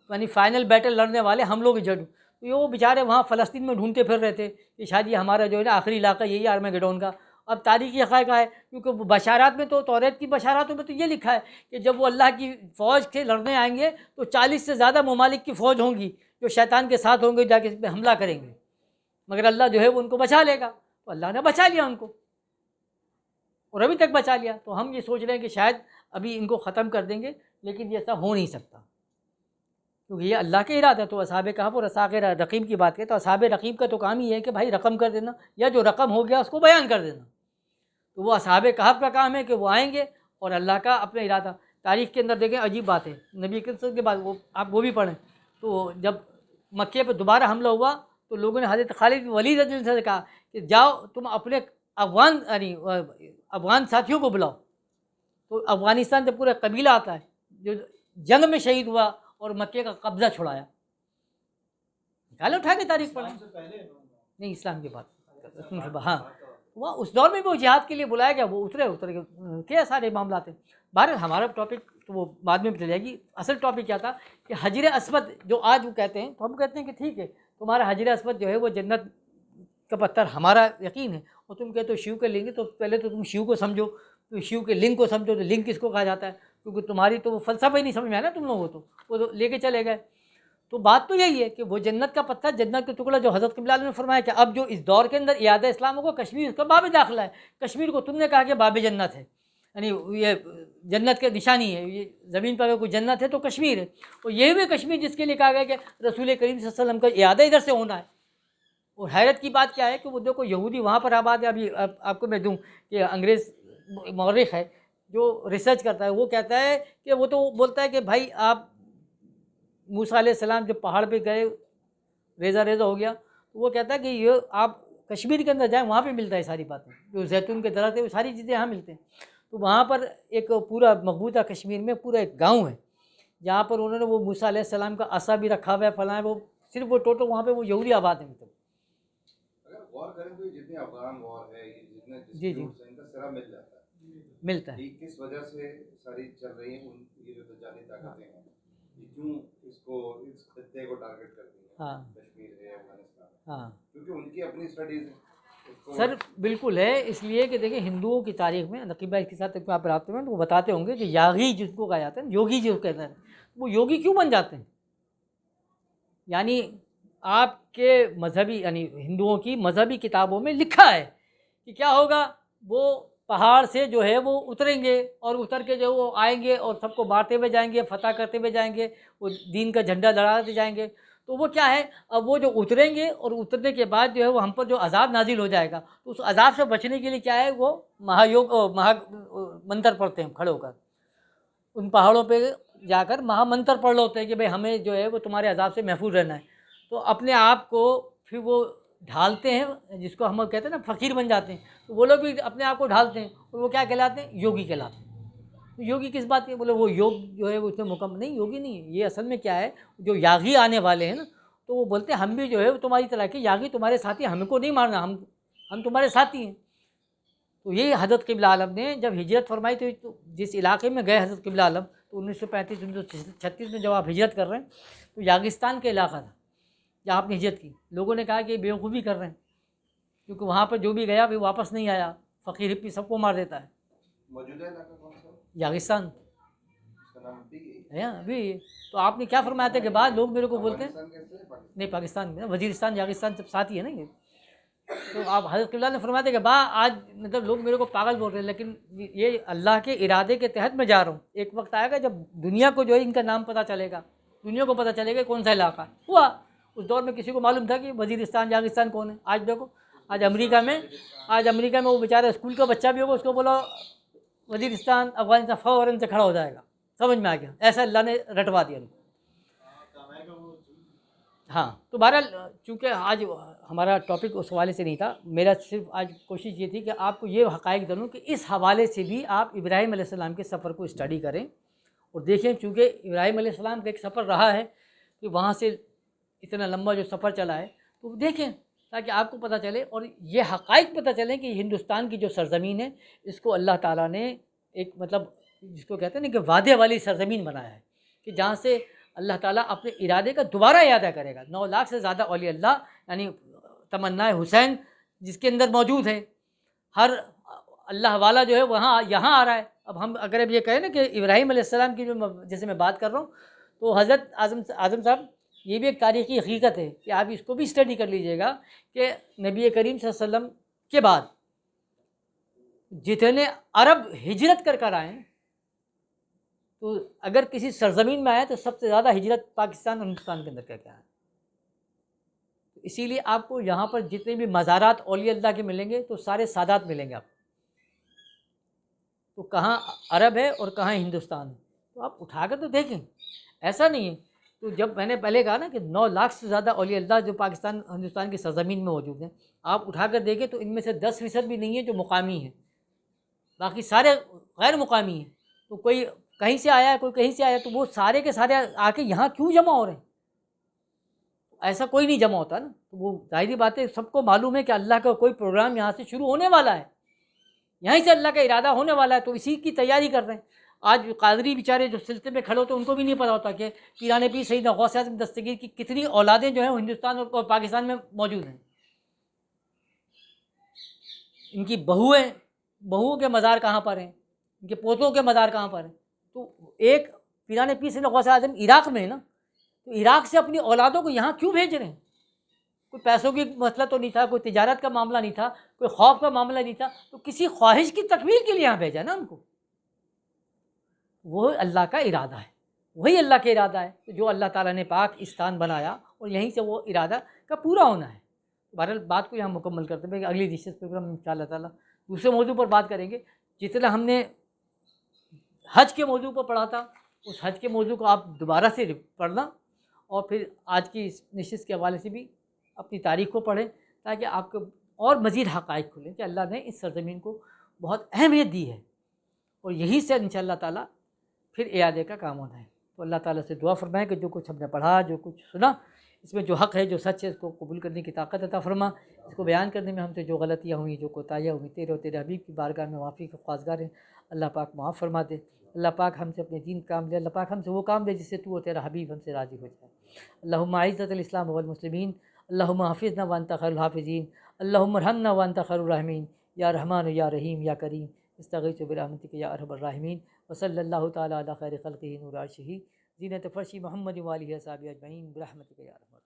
یعنی فائنل بیٹل لڑنے والے ہم لوگ جدوں۔ تو یہ وہ بیچارے وہاں فلسطین میں ڈھونڈتے پھر رہے تھے کہ شاید یہ ہمارا جو ہے نا آخری علاقہ یہی آرمیگیڈون کا، اب تاریخی حقائق ہے، کیونکہ وہ بشارات میں تو توریت کی بشاراتوں میں تو یہ لکھا ہے کہ جب وہ اللہ کی فوج کے لڑنے آئیں گے تو 40 سے زیادہ ممالک کی فوج ہوں گی جو شیطان کے ساتھ ہوں گے، جا کے اس پہ حملہ کریں گے، مگر اللہ جو ہے وہ ان کو بچا لے گا۔ تو اللہ نے بچا لیا ان کو، اور ابھی تک بچا لیا۔ تو ہم یہ سوچ رہے ہیں کہ شاید ابھی ان کو ختم کر دیں گے، لیکن یہ ایسا ہو نہیں سکتا، کیونکہ یہ اللہ کے ارادہ ہے۔ تو اصحاب کہف اور اصحاب رقیم کی بات کریں تو اصحاب رقیم کا تو کام ہی ہے کہ بھائی رقم کر دینا، یا جو رقم ہو گیا اس کو بیان کر دینا۔ تو وہ اصحاب کہف کا کام ہے کہ وہ آئیں گے، اور اللہ کا اپنا ارادہ۔ تاریخ کے اندر دیکھیں عجیب بات ہے، نبی کریم صلی اللہ علیہ وسلم کے بعد وہ آپ وہ بھی پڑھیں، تو جب مکے پہ دوبارہ حملہ ہوا تو لوگوں نے حضرت خالد بن ولید رضی اللہ عنہ سے کہا کہ جاؤ تم اپنے افغان یعنی افغان ساتھیوں کو بلاؤ۔ تو افغانستان سے پورا قبیلہ آتا ہے جو جنگ میں شہید ہوا اور مکے کا قبضہ چھڑایا۔ نکالے اٹھا کے تاریخ پڑھیں، نہیں اسلام کے بعد، ہاں وہ اس دور میں بھی وہ جہاد کے لیے بلایا گیا، وہ اترے کیا سارے معاملات ہیں۔ بہرحال ہمارا ٹاپک تو وہ بعد میں چل جائے گی۔ اصل ٹاپک کیا تھا کہ حجر اسود جو آج وہ کہتے ہیں، تو ہم کہتے ہیں کہ ٹھیک ہے تمہارا حجر اسود جو ہے وہ جنت کا پتھر، ہمارا یقین ہے، اور تم کہتے ہو شیو کے لنگ، تو پہلے تو تم شیو کو سمجھو، تو شیو کے لنگ کو سمجھو، تو لنگ کس کو کہا جاتا ہے، کیونکہ تمہاری تو وہ فلسفہ ہی نہیں سمجھ میں آیا نا تم لوگوں کو، تو وہ تو لے کے چلے گئے۔ تو بات تو یہی ہے کہ وہ جنت کا پتھر، جنت کا ٹکڑا جو حضرت قبلہ عالم نے فرمایا کہ اب جو اس دور کے اندر اعادہ اسلام ہوگا، کشمیر اس کا باب داخلہ ہے، کشمیر کو تم نے کہا کہ باب جنت ہے، یعنی یہ جنت کے نشانی ہے، یہ زمین پر اگر کوئی جنت ہے تو کشمیر ہے، اور یہ بھی کشمیر جس کے لیے کہا گیا کہ رسول کریم صلی اللہ علیہ وسلم کا اعادہ ادھر سے ہونا ہے۔ اور حیرت کی بات کیا ہے کہ وہ دیکھو یہودی وہاں پر آباد ہے۔ ابھی آپ کو میں دوں کہ انگریز مورخ ہے جو ریسرچ کرتا ہے، وہ کہتا ہے کہ وہ تو بولتا ہے کہ بھائی آپ موسیٰ علیہ السلام جب پہاڑ پہ گئے ریزہ ریزہ ہو گیا، تو وہ کہتا ہے کہ یہ آپ کشمیر کے اندر جائیں، وہاں پہ ملتا ہے ساری باتیں، جو زیتون کے درخت ہے وہ ساری چیزیں یہاں ملتے ہیں۔ تو وہاں پر ایک پورا مقبوضہ کشمیر میں پورا ایک گاؤں ہے جہاں پر انہوں نے وہ موسیٰ علیہ السلام کا عصا بھی رکھا ہوا ہے، فلاں ہے، وہ صرف وہ ٹوٹل وہاں پہ وہ یہودی آباد ہیں۔ مطلب اگر غور کریں تو یہ جتنے افغان وار ہے، یہ جتنے جی ڈسپیوٹس ہیں، ان کا سرا مل جاتا ہے، ملتا ہے۔ یہ کس وجہ سے ساری چل رہی ہیں، ان یہ جو دجالی طاقتیں ہیں، یہ کیوں اس خطے کو ٹارگٹ کرتی ہیں، ہاں کشمیر ہے، افغانستان ہے، ہاں کیونکہ ان کی اپنی اسٹڈیز ہیں اس کو۔ سر بالکل ہے، اس لیے کہ دیکھیں ہندوؤں کی تاریخ میں نقیب بھائی کے ساتھ آپ رابطے میں تو وہ بتاتے ہوں گے کہ یاغی جس کو کہا جاتا ہے، یوگی جو کہتے ہیں، وہ یوگی کیوں بن جاتے ہیں؟ یعنی آپ کے مذہبی یعنی ہندوؤں کی مذہبی کتابوں میں لکھا ہے کہ کیا ہوگا، وہ پہاڑ سے جو ہے وہ اتریں گے، اور اتر کے جو وہ آئیں گے اور سب کو بانٹتے ہوئے جائیں گے، فتح کرتے ہوئے جائیں گے، وہ دین کا جھنڈا لہراتے جائیں گے۔ تو وہ کیا ہے، اب وہ جو اتریں گے اور اترنے کے بعد جو ہے وہ ہم پر جو عذاب نازل ہو جائے گا، تو اس عذاب سے بچنے کے لیے کیا ہے، وہ منتر پڑھتے ہیں کھڑے ہو کر، ان پہاڑوں پہ جا کر مہا منتر پڑھ ہوتے ہیں کہ بھئی ہمیں جو ہے وہ تمہارے عذاب سے محفوظ رہنا ہے۔ تو اپنے آپ کو پھر وہ ڈھالتے ہیں، جس کو ہم کہتے ہیں نا فقیر بن جاتے ہیں، تو وہ لوگ بھی اپنے آپ کو ڈھالتے ہیں، اور وہ کیا کہلاتے ہیں، یوگی کہلاتے ہیں۔ یوگی کس بات کے، بولے وہ یوگ جو ہے وہ اس میں مکمل نہیں، یوگی نہیں ہے یہ، اصل میں کیا ہے، جو یاغی آنے والے ہیں نا، تو وہ بولتے ہیں ہم بھی جو ہے وہ تمہاری طرح کے یاغی، تمہارے ساتھی، ہم کو نہیں مارنا، ہم تمہارے ساتھی ہیں۔ تو یہی حضرت قبلہ عالم نے جب ہجرت فرمائی تو جس علاقے میں گئے حضرت قبلہ عالم، تو 1935 1936 میں جب آپ ہجرت کر رہے ہیں تو یاغستان کا علاقہ تھا جہاں آپ نے ہجرت کی۔ لوگوں نے کہا کہ یہ بیوقوفی کر رہے ہیں، کیونکہ وہاں پر جو بھی گیا وہ واپس نہیں آیا، فقیر ہپی سب کو مار دیتا ہے۔ موجودہ علاقہ کون سا؟ یاغستان اس کا نام بھی ہے ابھی۔ تو آپ نے کیا فرمایا تھا کہ بعد لوگ میرے کو بولتے ہیں، افغانستان کیسے ہے؟ پاکستان؟ نہیں پاکستان میں وزیرستان یاغستان سب ساتھ ہی ہے نا یہ۔ تو آپ حضرت قبلہ نے فرمایا تھا کہ آج مطلب لوگ میرے کو پاگل بول رہے ہیں، لیکن یہ اللہ کے ارادے کے تحت میں جا رہا ہوں۔ ایک وقت آئے گا جب دنیا کو جو ہے ان کا نام پتہ چلے گا، دنیا کو پتہ چلے گا کون سا علاقہ ہوا۔ اس دور میں کسی کو معلوم تھا کہ وزیرستان یاغستان کون ہے؟ آج دیکھو، آج امریکہ میں وہ بیچارہ اسکول کا بچہ بھی ہوگا، اس کو بولا وزیرستان افغانستان، فوراً سے کھڑا ہو جائے گا، سمجھ میں آ گیا، ایسا اللہ نے رٹوا دیا ان کو۔ ہاں تو بہرحال چونکہ آج ہمارا ٹاپک اس حوالے سے نہیں تھا، میرا صرف آج کوشش یہ تھی کہ آپ کو یہ حقائق دوں کہ اس حوالے سے بھی آپ ابراہیم علیہ السلام کے سفر کو اسٹڈی کریں اور دیکھیں، چونکہ ابراہیم علیہ السلام کا ایک سفر رہا ہے کہ وہاں سے اتنا لمبا جو سفر چلا ہے، تو دیکھیں تاکہ آپ کو پتہ چلے اور یہ حقائق پتہ چلیں کہ ہندوستان کی جو سرزمین ہے اس کو اللہ تعالیٰ نے ایک مطلب جس کو کہتے ہیں نا کہ وعدے والی سرزمین بنایا ہے، کہ جہاں سے اللہ تعالیٰ اپنے ارادے کا دوبارہ اعادہ کرے گا۔ 9 لاکھ سے زیادہ اولیاء اللہ یعنی تمنا حسین جس کے اندر موجود ہے، ہر اللہ والا جو ہے وہاں یہاں آ رہا ہے. اب ہم اگر اب یہ کہیں نا کہ ابراہیم علیہ السلام کی جو جیسے میں بات کر رہا ہوں، تو حضرت اعظم صاحب یہ بھی ایک تاریخی حقیقت ہے کہ آپ اس کو بھی اسٹڈی کر لیجئے گا کہ نبی کریم صلی اللہ علیہ وسلم کے بعد جتنے عرب ہجرت کر آئے ہیں، تو اگر کسی سرزمین میں آئے تو سب سے زیادہ ہجرت پاکستان اور ہندوستان کے اندر کیا کیا ہے. اسی لیے آپ کو یہاں پر جتنے بھی مزارات اولیاء اللہ کے ملیں گے تو سارے سادات ملیں گے آپ کو. تو کہاں عرب ہے اور کہاں ہندوستان ہے، تو آپ اٹھا کر تو دیکھیں. ایسا نہیں ہے. تو جب میں نے پہلے کہا نا کہ 9 لاکھ سے زیادہ اولیاء اللہ جو پاکستان ہندوستان کی سرزمین میں موجود ہیں، آپ اٹھا کر دیکھیں تو ان میں سے 10% بھی نہیں ہے جو مقامی ہیں، باقی سارے غیر مقامی ہیں. تو کوئی کہیں سے آیا ہے، کوئی کہیں سے آیا، تو وہ سارے کے سارے آ کے یہاں کیوں جمع ہو رہے ہیں؟ ایسا کوئی نہیں جمع ہوتا نا. تو وہ ظاہری بات ہے، سب کو معلوم ہے کہ اللہ کا کوئی پروگرام یہاں سے شروع ہونے والا ہے، یہیں سے اللہ کا ارادہ ہونے والا ہے، تو اسی کی تیاری کر رہے ہیں. آج قادری بیچارے جو سلسلے میں کھڑے ہوتے ہیں ان کو بھی نہیں پتا ہوتا کہ پیران پیر سیدنا غوث اعظم دستگیر کی کتنی اولادیں جو ہیں وہ ہندوستان اور پاکستان میں موجود ہیں. ان کی بہوؤں کے مزار کہاں پر ہیں، ان کے پوتوں کے مزار کہاں پر ہیں. تو ایک پیران پیر سیدنا غوث اعظم عراق میں ہے نا، تو عراق سے اپنی اولادوں کو یہاں کیوں بھیج رہے ہیں؟ کوئی پیسوں کی مسئلہ تو نہیں تھا، کوئی تجارت کا معاملہ نہیں تھا، کوئی خوف کا معاملہ نہیں تھا، تو کسی خواہش کی تکمیل کے لیے یہاں بھیجا نا ان کو. وہ اللہ کا ارادہ ہے، وہی اللہ کا ارادہ ہے جو اللہ تعالیٰ نے پاکستان بنایا اور یہیں سے وہ ارادہ کا پورا ہونا ہے. بہرحال بات کو یہاں مکمل کرتے ہیں کہ اگلی نشست پہ ہم انشاءاللہ تعالیٰ دوسرے موضوع پر بات کریں گے. جتنا ہم نے حج کے موضوع پر پڑھا تھا، اس حج کے موضوع کو آپ دوبارہ سے پڑھنا، اور پھر آج کی اس نشست کے حوالے سے بھی اپنی تاریخ کو پڑھیں، تاکہ آپ کو اور مزید حقائق کھلیں کہ اللہ نے اس سرزمین کو بہت اہمیت دی ہے، اور یہی سے انشاءاللہ تعالیٰ پھر اعادے کا کام ہونا ہے. تو اللہ تعالیٰ سے دعا فرمائیں کہ جو کچھ ہم نے پڑھا، جو کچھ سنا، اس میں جو حق ہے، جو سچ ہے، اس کو قبول کرنے کی طاقت عطا فرما. اس کو بیان کرنے میں ہم سے جو غلطیاں ہوئیں، جو کوتاہیاں ہوئیں، تیرے اور تیرے حبیب کی بارگاہ میں معافی کا خواستگار ہیں. اللہ پاک معاف فرما دے. اللہ پاک ہم سے اپنے دین کام لے. اللہ پاک ہم سے وہ کام دے جس سے تو اور تیرا حبیب ہم سے راضی ہو جائے. اللہم اعزت الاسلام والمسلمین، اللہم حافظنا وانت خیر الحافظین، اللہم ارحمنا وانت خیر الراحمین، یا رحمان یا رحیم یا کریم، استغیث برحمتک یا ارحم الراحمین. وصلی اللہ تعالیٰ علی خیر خلقہ نور عرشہ زینت فرش محمد وآلہ وصحبہ اجمعین برحمتک یا ارحم الراحمین.